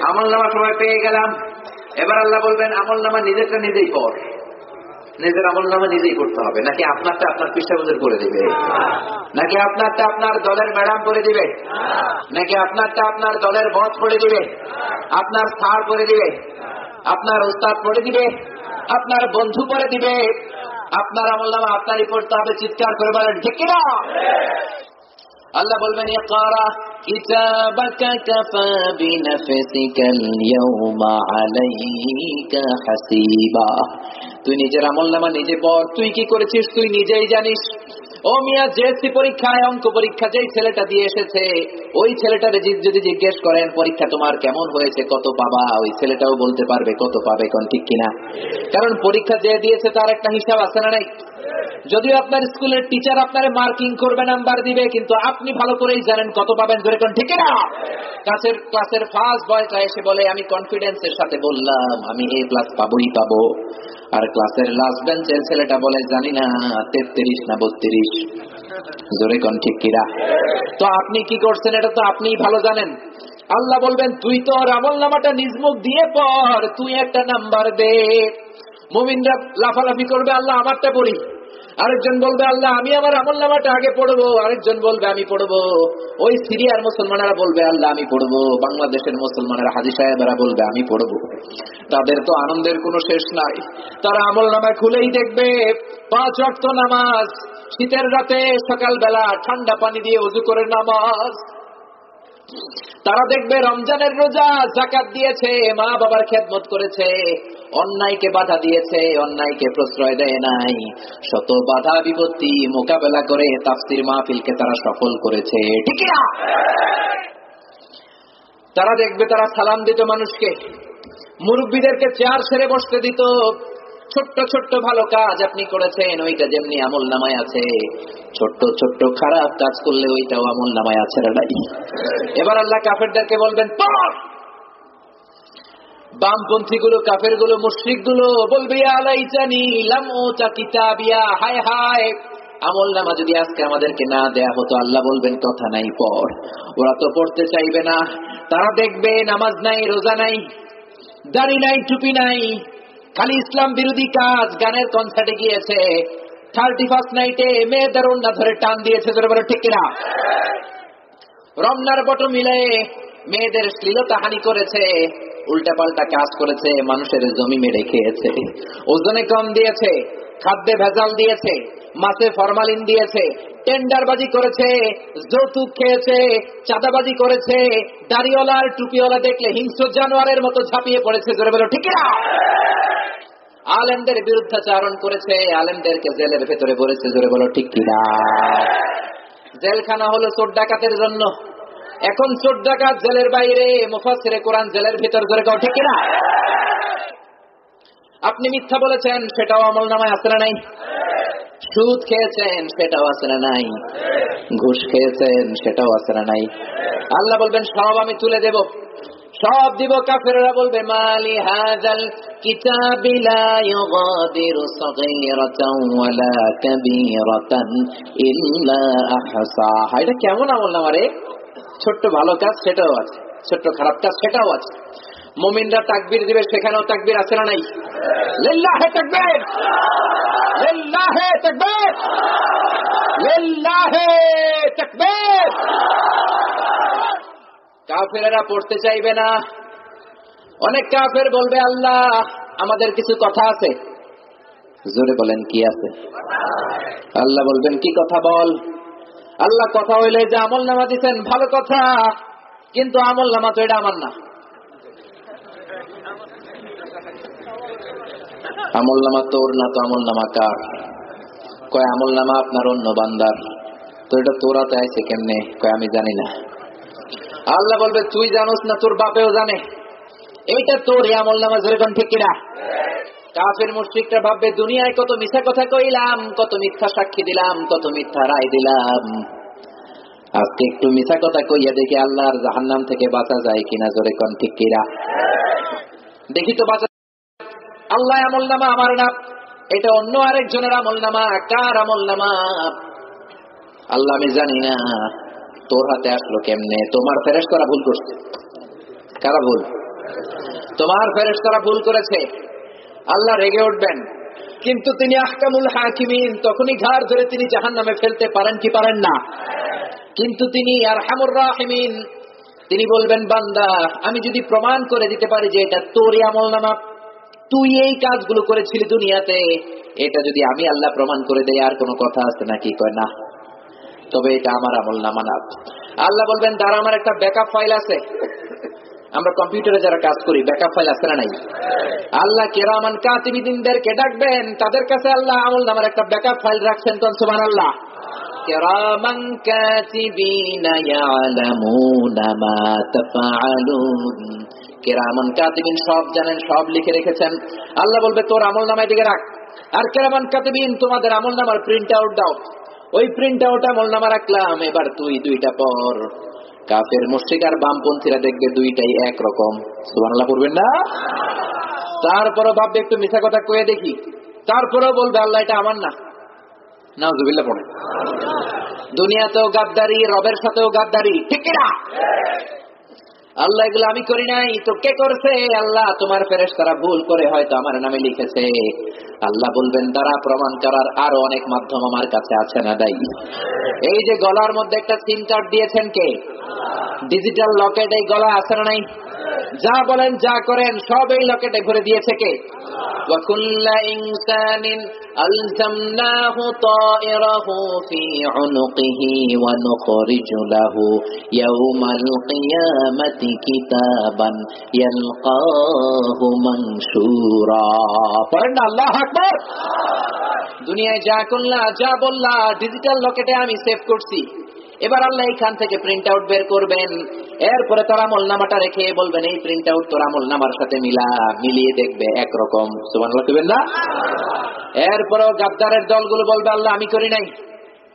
আমলনামা সবাই পেয়ে গেলাম। এবার আল্লাহ বলবেন আমলনামা নিজেরটা নিজেই পড়। নিজের আমলনামা নিজেই করতে হবে, নাকি আপনারটা আপনার পৃষ্ঠাবুজের করে দিবে? নাকি আপনারটা আপনার দলের ম্যাডাম করে দিবে? নাকি আপনারটা আপনার দলের বস করে দিবে? আপনার স্যার করে দিবে? আপনার উস্তাদ করে দিবে? আপনার বন্ধু করে দিবে? আপনার আমলনামা আপনারই পড়তে হবে। চিৎকার করে বলেন ঠিক কিনা? আল্লাহ বলবেন ইকরা কিতাবাকা কাফা বিনাফসিকাল ইয়াউমা আলাইকা হাসিবা, তুই নিজের আমলনামা নিজে পড়। তুই কি করেছিস তুই নিজেই জানিস। ও মিয়া, জেএসসি পরীক্ষায় অঙ্ক পরীক্ষা যেই ছেলেটা দিয়ে এসেছে, ওই ছেলেটারে যদি জিজ্ঞেস করেন পরীক্ষা তোমার কেমন হয়েছে, কত পাবা, ওই ছেলেটাও বলতে পারবে কত পাবে, কোন ঠিক কিনা? কারণ পরীক্ষা যে দিয়েছে তার একটা হিসাব আছে না নাই? যদিও আপনার স্কুলের টিচার আপনারে মার্কিং করবে, নাম্বার দিবে, কিন্তু আপনি ভালো করেই জানেন কত পাবেন। ধরে কোন ঠিক কিনা? ক্লাসের ফার্স্ট বয়টা এসে বলে, আমি কনফিডেন্সের সাথে বললাম আমি A+ পাবোই পাবো। আর ক্লাসের লাস্ট বেঞ্চের ছেলেটা বলে জানি না 33 না 32। জোরে কোন ঠিক কিনা? তো আপনি কি করছেন এটা তো আপনিই ভালো জানেন। আল্লাহ বলবেন তুই তো আমলনামাটা নিজ মুখ দিয়ে পড়, তুই একটা নাম্বার দে। মুমিনরা লাফালাফি করবে, আল্লাহ আমারটা পড়ি। আরেকজন বলবে আল্লাহ আমি আমার আমলনামাটা আগে পড়বো। আরেকজন বলবে আমি পড়বো। ওই সিরিয়ার মুসলমানেরা বলবে আল্লাহ আমি পড়বো। বাংলাদেশের মুসলমানেরা, হাজী সাহেবেরা বলবে আমি পড়বো। তাদের তো আনন্দের কোনো শেষ নাই। তারা আমলনামা খুলেই দেখবে 5 ওয়াক্ত নামাজ, শীতের রাতে সকালবেলা ঠান্ডা পানি দিয়ে ওযু করে নামাজ। তারা দেখবে রমজানের রোজা, যাকাত দিয়েছে, মা বাবার খেদমত করেছে, অন্যায়কে বাধা দিয়েছে, অন্যায়কে প্রশ্রয় দেয় নাই, শত বাধা বিপত্তি মোকাবেলা করে তাফসীর মাহফিলকে তারা সফল করেছে। ঠিক না? তারা দেখবে তারা সালাম দিত মানুষকে, মুরব্বীদেরকে চেয়ার ছেড়ে বসতে দিত। ছোট্ট ছোট্ট ভালো কাজ আপনি করেছেন, ওইটা যেমনি আমল নামায় আছে, ছোট্ট ছোট্ট খারাপ কাজ করলে ওইটাও আমল নামায় আছে রে ভাই। এবার আল্লাহ কাফেরদেরকে বলবেন, বামপন্থী গুলো, কাফের গুলো, মুশরিক গুলো বলবে, আলাইজানি লাম উতা কিতাবিয়া, হায় হায়, আমল নামা যদি আজকে আমাদেরকে না দেয়া হতো। আল্লাহ বলবেন, কথা নাই, পড়। ওরা তো পড়তে চাইবে না। তারা দেখবে নামাজ নাই, রোজা নাই, দাড়ি নাই, টুপি নাই, খালি ইসলাম বিরোধী কাজ, গানের কনসার্টে গিয়েছে, 31st নাইটে মেয়েদের ওড়না ধরে টান দিয়েছে, ধরে বলো ঠিক কিনা, রমনার বট মিলে মেয়েদের শ্লীলতাহানি করেছে, উল্টাপাল্টা কাজ করেছে, মানুষের জমি মেরে খেয়েছে, ওজনে কম দিয়েছে, খাদ্যে ভেজাল দিয়েছে, মাছে ফরমালিন দিয়েছে, টেন্ডারবাজি করেছে, যৌতুক খেয়েছে, চাঁদাবাজি করেছে, দাড়িওয়ালার টুপিওয়ালা দেখলে হিংস্র জানোয়ারের মতো ঝাঁপিয়ে পড়েছে, জোরে বলো ঠিক না। আলেমদের বিরুদ্ধাচারণ করেছে, আলেমদেরকে জেলের ভেতরে ভরেছে, জোরে বলো ঠিক কিনা। জেলখানা হলো চোর ডাকাতের জন্য, এখন চোর ডাকাত জেলের বাইরে, মুফাসসিরে কোরআন জেলের ভিতর, জোরে কও ঠিক কিনা। আপনি মিথ্যা বলেছেন, সেটাও আমলনামায় আছে না নাই? সুদ খেয়েছেন, সেটাও আছে না নাই? ঘুষ খেয়েছেন, সেটাও আছে না নাই? আল্লাহ বলবেন, সব আমি তুলে দেব, সব দিব। কাফেররা বলবে, মালি হাযাল কিতাবি লা ইউগাদিরু সাগীরাতান ওয়ালা কাবীরাতান ইল্লা আহসাহা। এটা কেমন আমলনামা রে? ছোট্ট ভালো কাজ সেটাও আছে, ছোট্ট খারাপ কাজ সেটাও আছে। মুমিনরা তাকবীর দিবে, সেখানেও তাকবীর আছে না নাই? লিল্লাহি তাকবীর, লিল্লাহি তাকবীর, লিল্লাহি তাকবীর। কাফেরেরা পড়তে চাইবে না। অনেক কাফের বলবে, আল্লাহ আমাদের কিছু কথা আছে। জোরে বলেন, কি আছে? আল্লাহ বলবেন, কি কথা বল। আল্লাহ কথা হইলে যে আমল নামা দিচ্ছেন ভালো কথা, কিন্তু আমল নামা তো এটা আমার না। আমল নামা তোর না, তো আমল নামা কার? কয় আমল নামা আপনার অন্য বান্দার। তো এটা তোরাতে আইছে কেমনে? কয় আমি জানি না। আল্লাহ বলবে, তুই জানোস না, তোর বাপেও জানে, এইটা তোর আমল নামা, যেরকম ঠিক কিনা। কাফের মুশরিকরা ভাববে, দুনিয়ায় কত মিথ্যা কথা কইলাম, কত মিথ্যা সাক্ষী দিলাম, কত মিথ্যা রায় দিলাম, আজকে একটু মিথ্যা কথা কইয়া দেখি আল্লাহর জাহান্নাম থেকে বাঁচা যায় কিনা, জোরে কোন ঠিক কিনা। দেখি তো বাঁচা। আল্লাহ আমল নামা আমার না, এটা অন্য আরেকজনের আমল নামা। কার আমল নামা? আল্লাহ আমি জানি না। তোর হাতে আসলো কেমনে? তোমার ফেরেশতারা ভুল করছে। কারা ভুল? তোমার ফেরেশতারা ভুল করেছে। আল্লাহ রেগে উঠবেন, কিন্তু তিনি আহকামুল হাকিমিন, তখনই ঘাড় ধরে তিনি জাহান্নামে ফেলতে পারেন কি পারেন না? কিন্তু তিনি আরহামুর রাহিমিন, তিনি বলবেন, বান্দা আমি যদি প্রমাণ করে দিতে পারি যে এটা তোরই আমল নামা, তুই এই কাজগুলো করেছিলি দুনিয়াতে, এটা যদি আমি আল্লাহ প্রমাণ করে দেই, আর কোনো কথা আছে নাকি? কয় না, তবে এটা আমার আমল নামা না। আল্লাহ বলবেন, দাঁড়া, আমার একটা ব্যাকআপ ফাইল আছে। আমরা কম্পিউটারে যারা কাজ করি, ব্যাকআপ ফাইল আছে না নাই? আল্লাহ কিরামান কাতিবিনদেরকে ডাকবেন, তাদের কাছে আল্লাহ আমল নামার একটা ব্যাকআপ ফাইল রাখছেন। তো সুবহানাল্লাহ। কিরামান কাতিবিনা ইয়ালামুনা মা তাফআলুন। কিরামান কাতিবিন সব জানেন, সব লিখে রেখেছেন। আল্লাহ বলবে, তোর আমল নামায় দিকে রাখ। আর কিরামান কাতিবিন তোমাদের আমল নামার প্রিন্ট আউট দাও। ওই প্রিন্ট আউট আমল নামা রাখলাম, এবার তুই দুইটা পড়। কাফের মুশরিক আর বামপন্থীরা দেখবে দুইটাই একরকম। সুবহানাল্লাহ পড়বেন না? তারপরও ভাববে একটু মিথ্যা কথা কয়ে দেখি, তারপরেও বলবে আল্লাহ এটা আমার না। নাউজুবিল্লাহ পড়ে। দুনিয়াতেও গাদ্দারি, রবের সাথেও গাদ্দারি, ঠিক কিনা? আল্লাহ এগুলো আমি করি নাই, তো কে করছে? আল্লাহ তোমার ফেরেশতারা ভুল করে হয়তো আমার নামে লিখেছে। আল্লাহ বলবেন, তারা প্রমাণ করার আরো অনেক মাধ্যম আমার কাছে আছে না দাই? এই যে গলার মধ্যে একটা সিম কার্ড দিয়েছেন কে? ডিজিটাল লকেট এই গলা আছে না নাই? যা বলেন, যা করেন, সব এই লকেটে ভরে দিয়েছে কে? وَكُلَّ إِنسَانٍ أَلْزَمْنَاهُ طَائِرَهُ فِي عُنُقِهِ وَنُخْرِجُ لَهُ يَوْمَ الْقِيَامَةِ كِتَابًا يَلْقَاهُ مَنشُورًا। পড়েন না আল্লাহু আকবার। দুনিয়ায় যা করলা, যা বললা, ডিজিটাল লকেটে আমি সেভ করছি। এবার আল্লাহ এইখান থেকে প্রিন্ট আউট বের করবেন, এরপরে তার আমলনামাটা রেখে বলবেন এই প্রিন্ট আউট তোর আমলনামার সাথে মিলিয়ে দেখবে একরকম। সুবহানাল্লাহ কইবেন না? এরপরেও গাদ্দারের দলগুলো বলবে আল্লাহ আমি করি নাই।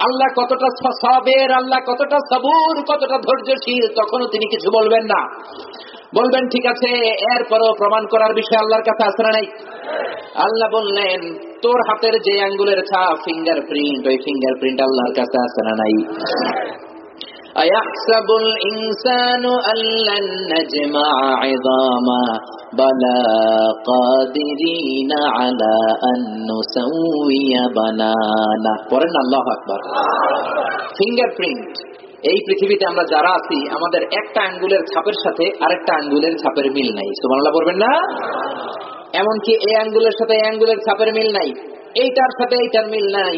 আল্লাহ কতটা সবের, আল্লাহ কতটা সবুর, কতটা ধৈর্যশীল, তখনও তিনি কিছু বলবেন না। বলবেন ঠিক আছে, এরপরও প্রমাণ করার বিষয় আল্লাহর কাছে আছে না নাই? আল্লাহ বললেন তোর হাতের যে আঙ্গুলের ছাপ, ফিঙ্গারপ্রিন্ট, ওই ফিঙ্গারপ্রিন্ট আল্লাহর কাছে আছে না নাই? আয়াহসাবুল ইনসানু আল্লান নাজমা'a 'ইযামা বালা কাদিরিনা আলা আন নুসাউইয়া বানানা। পড়েন আল্লাহু আকবার। ফিঙ্গারপ্রিন্ট, এই পৃথিবীতে আমরা যারা আছি আমাদের একটা আঙ্গুলের ছাপের সাথে আরেকটা আঙ্গুলের ছাপের মিল নাই। সুবহানাল্লাহ বলবেন না? এমনকি এই আঙ্গুলের সাথে এই আঙ্গুলের ছাপের মিল নাই, এইটার সাথে এইটার মিল নাই।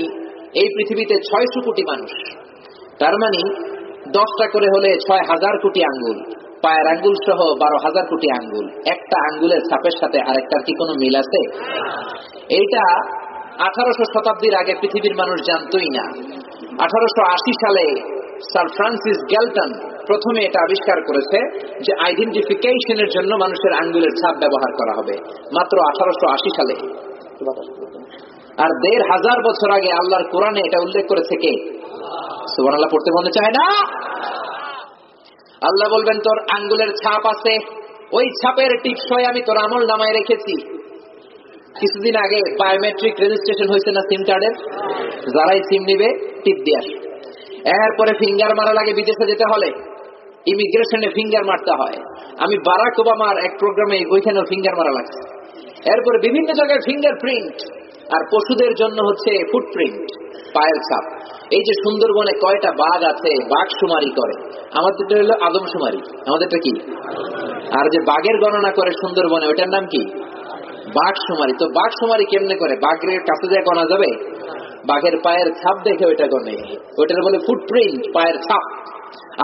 এই পৃথিবীতে 600 কোটি মানুষ, তার মানে 10টা করে হলে 6,000 কোটি আঙ্গুল, পায়ের আঙ্গুল সহ 12,000 কোটি আঙ্গুল। একটা আঙ্গুলের ছাপের সাথে আরেকটার কি কোনো মিল আছে? এইটা 1800 শতাব্দীর আগে পৃথিবীর মানুষ জানতোই না। 1880 সালে স্যার ফ্রান্সিস গ্যালটন প্রথমে এটা আবিষ্কার করেছে যে আইডেন্টিফিকেশনের জন্য মানুষের আঙ্গুলের ছাপ ব্যবহার করা হবে, মাত্র 1880 সালে। আর 1500 বছর আগে আল্লাহর কোরআনে এটা উল্লেখ করেছে কে? সুবহানাল্লাহ পড়তে মনে চায় না? আল্লাহ বলবেন তোর আঙ্গুলের ছাপ আছে, ওই ছাপের টিপসই আমি তোর আমলনামায় রেখেছি। কিছুদিন আগে বায়োমেট্রিক রেজিস্ট্রেশন হয়েছে না সিম কার্ডের? যারাই সিম নিবে টিপ দিয়ে আসে। এরপরে ফিঙ্গার মারা লাগে, বিদেশে যেতে হলে ইমিগ্রেশনে ফিঙ্গার মারতে হয়। আমি বারাক ওবামার এক প্রোগ্রামে ওইখানেও ফিঙ্গার মারা লাগছে। এরপরে বিভিন্ন জায়গায় ফিঙ্গার প্রিন্ট, আর পশুদের জন্য হচ্ছে ফুটপ্রিন্ট, পায়ের ছাপ। এই যে সুন্দরবনে কয়টা বাঘ আছে, বাঘ শুমারি করে, আমাদেরটা হলো আদমশুমারি, আমাদেরটা কি? আর যে বাঘের গণনা করে সুন্দরবনে, ওইটার নাম কি? বাঘ শুমারি। তো বাঘ শুমারি কেমনে করে? বাঘের কাছে যায় গণা যাবে? বাঘের পায়ের ছাপ দেখে ওইটা গণে, ওইটার বলে ফুটপ্রিন্ট, পায়ের ছাপ।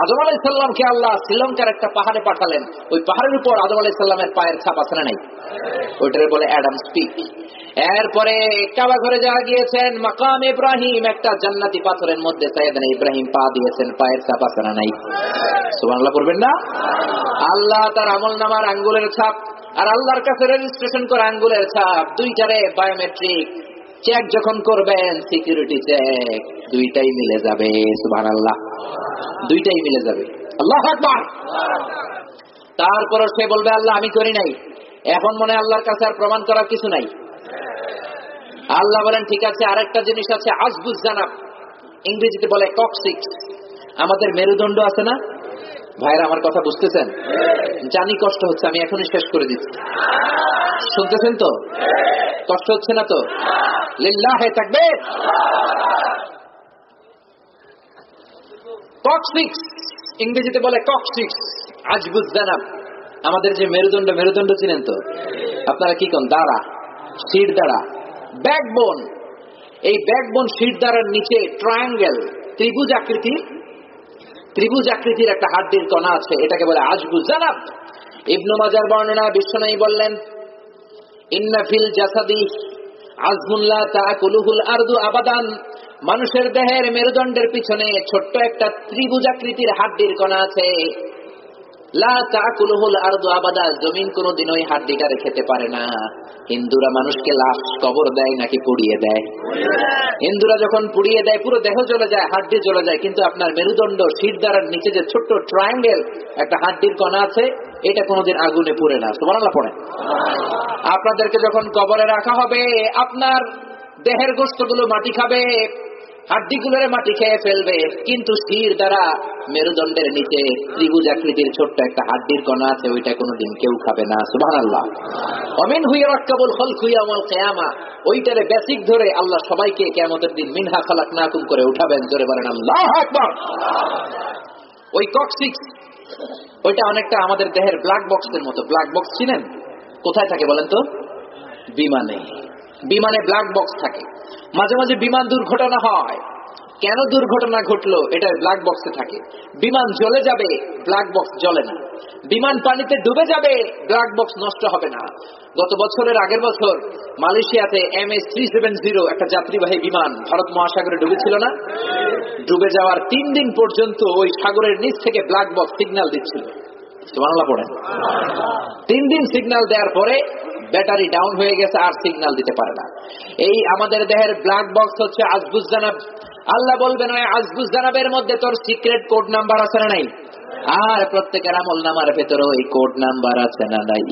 আদম আলাইহিস সালামকে আল্লাহ শ্রীলঙ্কার একটা পাহাড়ে পাঠালেন, ওই পাহাড়ের উপর আদম আলাইহিস সালামের পায়ের ছাপ আছে না নাই? ওইটার বলে অ্যাডামস পিক। এরপরে কাবা ঘরে যাওয়া গিয়েছেন, মাকাম ইব্রাহিম, একটা জান্নাতি পাথরের মধ্যে সাইয়েদনা ইব্রাহিম পা দিয়েছেন, পায়ের ছাপ আছে না নাই? সুবহানাল্লাহ পড়বেন না? আল্লাহ তার আমলনামার আঙ্গুলের ছাপ আর আল্লাহর কাছে রেজিস্ট্রেশন করা আঙ্গুলের ছাপ, দুইটারে বায়োমেট্রিক চেক যখন করবেন, সিকিউরিটি চেক, দুইটাই মিলে যাবে। সুবহানাল্লাহ, দুইটাই মিলে যাবে। আল্লাহু আকবার। তারপর সে বলবে আল্লাহ আমি করি নাই। এখন মনে হয় আল্লাহর কাছে আর প্রমাণ করার কিছু নাই। আল্লাহ বলেন ঠিক আছে, আরেকটা জিনিস আছে, আজবুজ জানাব, ইংরেজিতে বলে কক্সিক্স। আমাদের মেরুদণ্ড আছে না ভাইরা, আমার কথা বুঝতেছেন? জানি কষ্ট হচ্ছে, আমি এখনই শেষ করে দিচ্ছি। শুনতেছেন তো? কষ্ট হচ্ছে না তো? লিল্লাহে তাকবীর। কক্সিক্স, ইংরেজিতে বলে কক্সিক্স, আজবুজ জানাব। আমাদের যে মেরুদণ্ড, মেরুদণ্ড চিনেন তো আপনারা? কি কোন দাঁড়া, শির দাঁড়া, ব্যাকবোন। এই ব্যাকবোন শির দাঁড়ার নিচে ট্রায়াঙ্গেল, ত্রিভুজ আকৃতির একটা হাড্ডির কণা আছে, এটাকে বলে আজবুজ জানাব। ইবনে মাজার বর্ণনা, বিশ্বনবী বললেন ইন্না ফিল জাসাদি আজমুন লা তাকুলুহুল আরদু আবাদান। মানুষের দেহের মেরুদণ্ডের পিছনে ছোট্ট একটা ত্রিভুজ আকৃতির হাড্ডির কণা আছে, লা তাকুলুহুল আরদু আবাদা, জমিন কোনদিন ওই হাড্ডিটারে খেতে পারে না। হিন্দুরা মানুষকে লাশ কবর দেয় নাকি পুড়িয়ে দেয়? হিন্দুরা যখন পুড়িয়ে দেয় পুরো দেহ চলে যায়, হাড্ডি চলে যায়, কিন্তু আপনার মেরুদণ্ড শিরদাঁড়ার নিচে যে ছোট্ট ট্রায়াঙ্গেল একটা হাড্ডির কণা আছে, এটা কোনোদিন আগুনে পুড়ে না। সুবহানাল্লাহ পড়েন। আপনাদেরকে যখন কবরে রাখা হবে, আপনার দেহের গোশতগুলো মাটি খাবে, হাড্ডিগুলোরে মাটি খেয়ে ফেলবে, কিন্তু শির দ্বারা মেরুদণ্ডের নিচে ত্রিভুজ আকৃতির ছোট্ট একটা হাড্ডির কণা আছে, ওইটা কোনোদিন কেউ খাবে না। সুবহানাল্লাহ। অমিন হুইয়া রাক্কাবুল খালকু ইয়াউমাল কিয়ামা, ওইটারে বেসিক ধরে আল্লাহ সবাইকে কিয়ামতের দিন মিনহা খালাকনাকুম করে উঠাবেন। জোরে বলেন আল্লাহু আকবার। ওই কক্সিক্স, ওইটা অনেকটা আমাদের দেহের ব্ল্যাক বক্সের মতো। ব্ল্যাক বক্স চিনেন? কোথায় থাকে বলেন তো? বিমানে। বিমানে ব্ল্যাক বক্স থাকে। মাঝে মাঝে বিমান দুর্ঘটনা হয়, কেন দুর্ঘটনা ঘটলো এটা ব্ল্যাক বক্সে থাকে। বিমান জ্বলে যাবে, ব্ল্যাক বক্স জ্বলে না। বিমান পানিতে ডুবে যাবে, ব্ল্যাক বক্স নষ্ট হবে না। গত বছরের আগের বছর মালয়েশিয়াতে MS-370 একটা যাত্রীবাহী বিমান ভারত মহাসাগরে ডুবেছিল না? ডুবে যাওয়ার 3 দিন পর্যন্ত ওই সাগরের নিচ থেকে ব্ল্যাক বক্স সিগন্যাল দিচ্ছিল। সুবহানাল্লাহ পড়েন। 3 দিন সিগন্যাল দেওয়ার পরে ব্যাটারি ডাউন হয়ে গেছে, আর সিগন্যাল দিতে পারে না। এই আমাদের দেহের ব্ল্যাক বক্স হচ্ছে আজবুজ জানাব। আল্লাহ বলবেন ওই আজবুজ জানাবের মধ্যে তোর সিক্রেট কোড নাম্বার আছে না নাই? আর প্রত্যেকের আমল নামার ভেতরে ওই কোড নাম্বার আছে না নাই?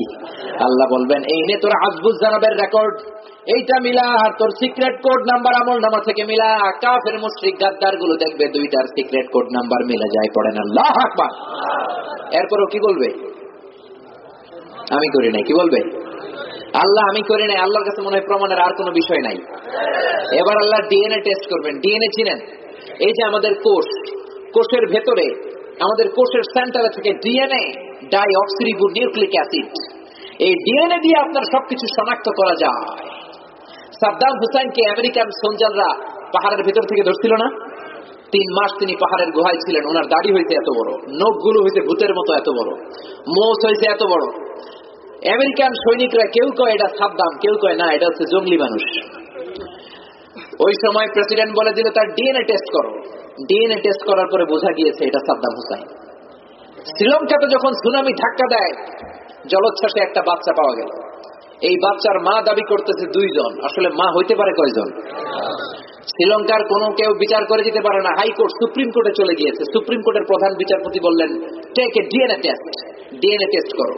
আল্লাহ বলবেন এই নে তোর আজবুজ জানাবের রেকর্ড, এইটা মিলা আর তোর সিক্রেট কোড নাম্বার আমল নামা থেকে মিলা। কাফের মুশরিক গাদ্দার গুলো দেখবে দুইটার সিক্রেট কোড নাম্বার মিলে যায়, পড়েন আল্লাহু আকবার। এরপরও কি বলবে? আমি করি নাই। কি বলবে? আল্লাহ আমি করি নাই। আল্লাহর কাছে মনে হয় প্রমাণের আর কোনো বিষয় নাই। এবার আল্লাহ ডিএনএ টেস্ট করবেন। ডিএনএ চিনেন? এই যে আমাদের কোষ, কোষের ভেতরে আমাদের কোষের সেন্টারে থেকে ডিএনএ, ডাইঅক্সিরিবো নিউক্লিক অ্যাসিড, এই ডিএনএ দিয়ে আপনার সবকিছু শনাক্ত করা যায়। সাদ্দাম হুসাইনকে আমেরিকান সোলজাররা পাহাড়ের ভেতর থেকে ধরছিল না? 3 মাস তিনি পাহাড়ের গুহায় ছিলেন। ওনার দাড়ি হয়েছে এত বড়, নখগুলো হয়েছে ভূতের মতো এত বড়, মোষ হয়েছে এত বড়। আমেরিকান সৈনিকরা কেউ কয় এটা সাদ্দাম, কেউ কয় না এটা হচ্ছে জঙ্গলি মানুষ। ওই সময় প্রেসিডেন্ট বলে দিল তার ডিএনএ টেস্ট করো। ডিএনএ টেস্ট করার পরে বোঝা গিয়েছে এটা সাদ্দাম হুসাইন। শ্রীলঙ্কাতে যখন সুনামি ধাক্কা দেয়, জলোচ্ছ্বাসে একটা বাচ্চা পাওয়া গেল। এই বাচ্চার মা দাবি করতেছে 2 জন। আসলে মা হইতে পারে কয়জন? শ্রীলঙ্কার কোনো কেউ বিচার করে দিতে পারে না। হাইকোর্ট সুপ্রিম কোর্টে চলে গিয়েছে। সুপ্রিম কোর্টের প্রধান বিচারপতি বললেন take a DNA test, DNA test করো।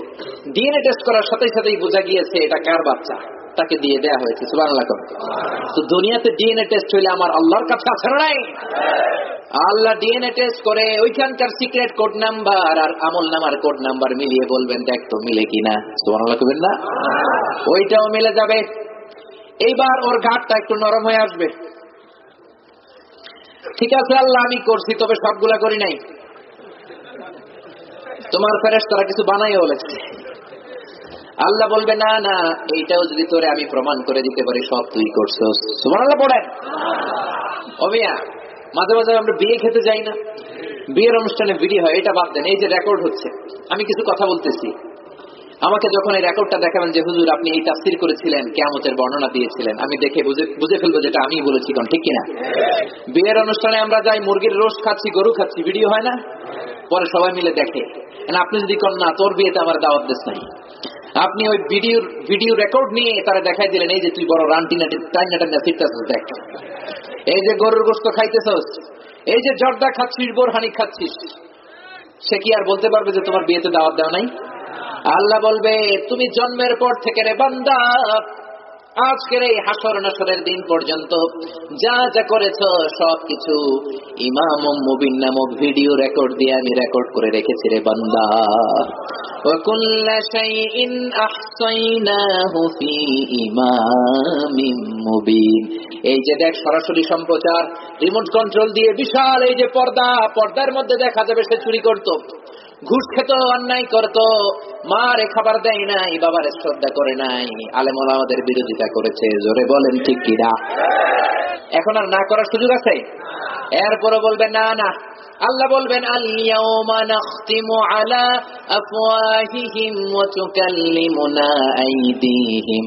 ডিএনএ টেস্ট করার সাথে সাথেই বোঝা গিয়েছে এটা কার বাচ্চা, তাকে দিয়ে দেয়া হয়েছে। সুবহানাল্লাহ। তো দুনিয়াতে ডিএনএ টেস্ট হইলে আমার আল্লাহর কাছে আছে না নাই? আল্লাহ ডিএনএ টেস্ট করে ওইখানকার সিক্রেট কোড নাম্বার আর আমল নামার কোড নাম্বার মিলিয়ে বলবেন দেখ তো মিলে কিনা। সুবহানাল্লাহ কইবেন না? ওইটাও মিলে যাবে। এইবার ওর ঘাটটা একটু নরম হয়ে আসবে। ঠিক আছে আল্লাহ আমি করছি, তবে সবগুলা করি নাই। তোমার ফেরেশতারা কিছু বানাইও লেখছে। আল্লাহ বলবে না না, এইটাও যদি তোরে আমি প্রমাণ করে দিতে পারি সব তুই করছস। সুবহানাল্লাহ পড়েন। ও মিয়া, মাঝে মাঝে আমরা বিয়ে খেতে যাই না, বিয়ের অনুষ্ঠানে ভিডিও হয়, এটা বাদ দেন। এই যে রেকর্ড হচ্ছে, আমি কিছু কথা বলতেছি, আমাকে যখন এই রেকর্ডটা দেখাবেন যে হুজুর আপনি এই তাফসীর করেছিলেন, কিয়ামতের বর্ণনা দিয়েছিলেন, আমি দেখে বুঝে ফেলবো যেটা আমি বলেছি, কোন ঠিক কিনা? বিয়ের অনুষ্ঠানে আমরা যাই, মুরগির রোস্ট খাচ্ছি, গরু খাচ্ছি, ভিডিও হয় না? পরে সবাই মিলে দেখে। আপনি যদি কন না তোর বিয়েতে আমার দাওয়াত দেশ নাই, আপনি ওই ভিডিও রেকর্ড নিয়ে তারা দেখাই দিলেন এই যে তুই বড় রান্টিনা ফিরতেছিস, দেখ এই যে গরুর গোশত খাইতেছস, এই যে জর্দা খাচ্ছিস, বোরহানি খাচ্ছিস, সে কি আর বলতে পারবে যে তোমার বিয়েতে দাওয়াত দেওয়া নাই? আল্লাহ বলবে তুমি জন্মের পর থেকে রে বান্দা আজকের এই হাসর নাসরের দিন পর্যন্ত যা যা করেছো সবকিছু ইমাম মুবিন নামক ভিডিও রেকর্ড দিয়ে আমি রেকর্ড করে রেখেছি রে বান্দা। وَكُلَّ شَيْءٍ أَحْصَيْنَاهُ فِي إِمَامٍ مُبِينٍ। এই যে দেখ সরাসরি সম্প্রচার, রিমোট কন্ট্রোল দিয়ে বিশাল এই যে পর্দার মধ্যে দেখা যাবে সে চুরি করত, ঘুষ খেত, অন্যায় করত, মারে খাবার দেয় নাই, বাবারে শ্রদ্ধা করে নাই, আলেম ওলামাদের বিরোধিতা করেছে। জোরে বলেন ঠিক কিনা? এখন আর না করার সুযোগ আছে? এরপরও বলবেন না না। আল্লাহ বলবেন আল ইয়াউমা নাখতিমু আলা আফওয়াহিহিম ওয়া তুকাল্লিমুনা আইদিহিম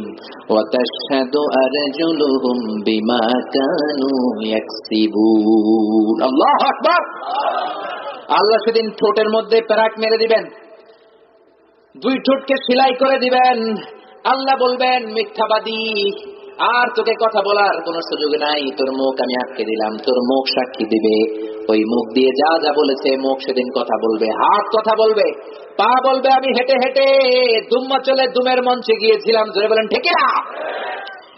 ওয়া তাশহাদু আরজুলুহুম বিমা কানু ইয়াকসিবুন। আল্লাহু আকবার। আল্লাহ সেদিন ঠোঁটের মধ্যে প্যারাক মেরে দিবেন, 2 ঠোঁটকে সেলাই করে দিবেন। আল্লাহ বলবেন মিথ্যাবাদী, আর তোকে কথা বলার কোন সুযোগ নাই, তোর মুখ আমি আটকে দিলাম, তোর মুখ সাক্ষী দিবে। ওই মুখ দিয়ে যা যা বলেছে মুখ সেদিন কথা বলবে, হাত কথা বলবে, পা বলবে আমি হেঁটে হেঁটে দুম্মাচলে দুমের মঞ্চে গিয়েছিলাম। জোরে বলেন ঠিক না?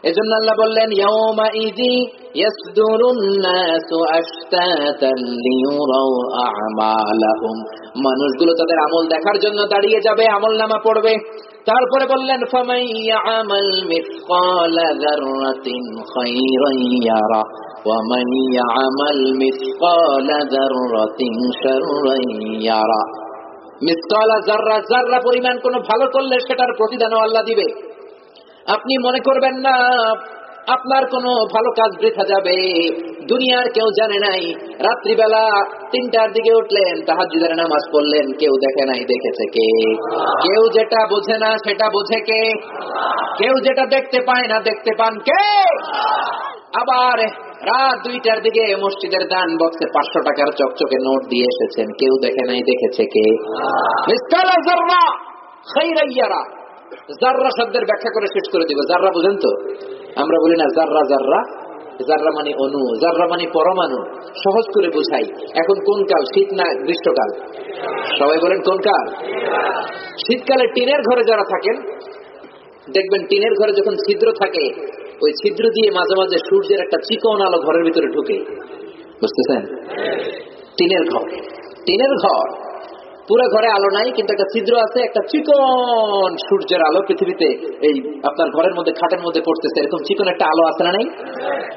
এজন্য আল্লাহ বললেন ইয়াউমা ইযি ইয়াসদুরুন নাসু আশতাতান লিয়ুরাউ আ'মালাহুম। মানুষগুলো তাদের আমল দেখার জন্য দাঁড়িয়ে যাবে, আমলনামা পড়বে। তারপরে বললেন ফামান ইয়া'মাল মিসকালা যাররাতিন খায়রান ইয়ারা ওয়া মান ইয়া'মাল মিসকালা যাররাতিন শাররান ইয়ারা। মিসকালা যাররা পরিমাণ কোন ভালো করলে সেটার প্রতিদানও আল্লাহ দিবে। আপনি মনে করবেন না আপনার কোনো ভালো কাজ বৃথা যাবে। দুনিয়ার কেউ জানে নাই, রাত্রিবেলা 3টার দিকে উঠলেন, তাহাজ্জুদের নামাজ পড়লেন, কেউ দেখে নাই, দেখেছে কে? কেউ যেটা বোঝে না সেটা বোঝে কে? কেউ যেটা দেখতে পায় না দেখতে পান কে? আবার রাত 2টার দিকে মসজিদের দান বক্সে 500 টাকার চকচকে নোট দিয়ে এসেছেন। কেউ দেখে নাই, দেখেছে কে? মিসকাল যাররা খাইরান ইয়ারা। যাররা শব্দের ব্যাখ্যা করে শেষ করে দিব। যাররা বুঝেন তো? আমরা বলি না যাররা যাররা, যাররা মানে অণু, যাররা মানে পরমাণু। সহজ করে বুঝাই। এখন কোন কাল, শীত না গ্রীষ্মকাল? সবাই বলেন কোন কাল? শীতকালে টিনের ঘরে যারা থাকেন দেখবেন টিনের ঘরে যখন ছিদ্র থাকে, ওই ছিদ্র দিয়ে মাঝে মাঝে সূর্যের একটা চিকন আলো ঘরের ভিতরে ঢুকে। বুঝতেছেন? টিনের ঘর, টিনের ঘর, পুরো ঘরে আলো নাই, কিন্তু একটা ছিদ্র আছে, একটা চিকন সূর্যের আলো পৃথিবীতে এই আপনার ঘরের মধ্যে খাটের মধ্যে পড়তেছে। এরকম চিকন একটা আলো আছে না নাই?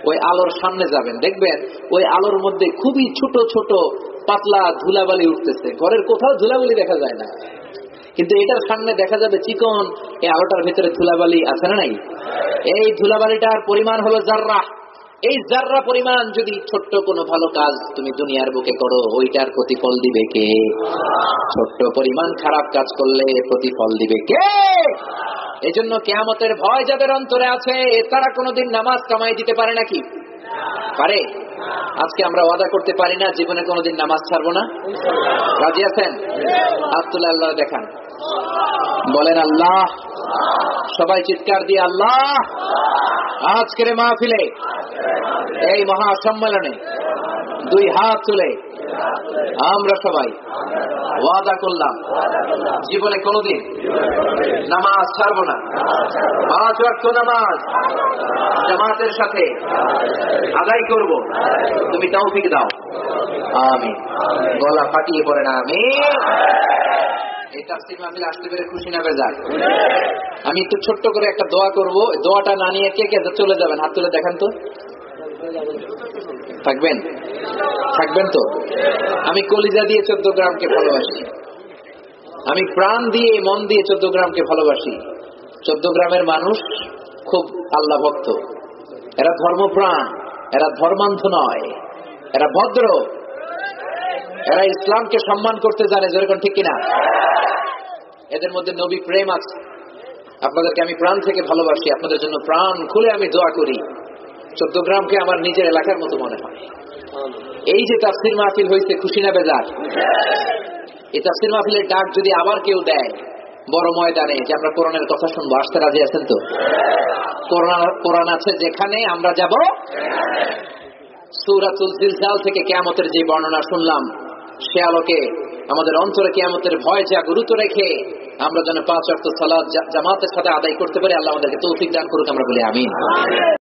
ওই আলোর সামনে যাবেন, দেখবেন ওই আলোর মধ্যে খুবই ছোট ছোট পাতলা ধুলাবালি উঠতেছে। ঘরের কোথাও ধুলাবালি দেখা যায় না, কিন্তু এটার সামনে দেখা যাবে চিকন এই আলোটার ভিতরে ধুলাবালি আছে না নাই? এই ধুলাবালিটার পরিমাণ হলো জাররা। এই জাররা পরিমাণ যদি ছোট্ট কোনো ভালো কাজ তুমি দুনিয়ার বুকে করো, ওইটার প্রতিফল দিবে কে? ছোট্ট পরিমাণ খারাপ কাজ করলে প্রতিফল দিবে কে? এজন্য কিয়ামতের ভয় যাদের অন্তরে আছে, তারা কোনোদিন নামাজ কামাই দিতে পারে নাকি? পারে? আজকে আমরা ওয়াদা করতে পারি না জীবনে কোনোদিন নামাজ ছাড়বো না। রাজি আছেন? আব্দুল্লাহ আল্লাহ দেখান, বলেন আল্লাহ। সবাই চিৎকার দিয়ে আল্লাহ। আজকের মাহফিলে, এই মহা সম্মেলনে 2 হাত তুলে আমরা সবাই ওয়াদা করলাম জীবনে কোনোদিন নামাজ ছাড়বো না। 5 ওয়াক্ত নামাজ জামাতের সাথে আদায় করব। তুমি তৌফিক দাও। আমিন। গলা ফাটিয়ে পড়ে না আমিন। এই তাফসীর মাহফিলে আসতে পেরে খুশি না বেজার? আমি একটু ছোট্ট করে একটা দোয়া করব। দোয়াটা না নিয়ে কে কে চলে যাবেন? হাত তুলে দেখান তো। থাকবেন? থাকবেন তো? আমি কলিজা দিয়ে 14 গ্রামকে ভালোবাসি। আমি প্রাণ দিয়ে, মন দিয়ে 14 গ্রামকে ভালোবাসি। 14 গ্রামের মানুষ খুব আল্লাহ ভক্ত। এরা ধর্মপ্রাণ, এরা ধর্মান্ধ নয়, এরা ভদ্র, এরা ইসলামকে সম্মান করতে জানে। যেরকম ঠিক কিনা? এদের মধ্যে নবী প্রেম আছে। আপনাদেরকে আমি প্রাণ থেকে ভালোবাসি। আপনাদের জন্য প্রাণ খুলে আমি দোয়া করি। 14 গ্রামকে আমার নিজের এলাকার মতো মনে হয়। এই যে তাফসীর মাহফিল হয়েছে, খুশি না বেজার? এই তাফসীর মাহফিলের ডাক যদি আবার কেউ দেয় বড় ময়দানে, যে আমরা কোরআনের কথা শুনবো, আসতে রাজি আছেন তো? কোরআন আছে যেখানে, আমরা যাব। সূরাতুল জিলজাল থেকে কিয়ামতের যে বর্ণনা শুনলাম, সে আলোকে আমাদের অন্তরে কিয়ামতের ভয় জাগ্রত রেখে আমরা যেন 5 ওয়াক্ত সালাত জামাতের সাথে আদায় করতে পারি। আল্লাহ আমাদেরকে তৌফিক দান করুক। আমরা বলি আমিন।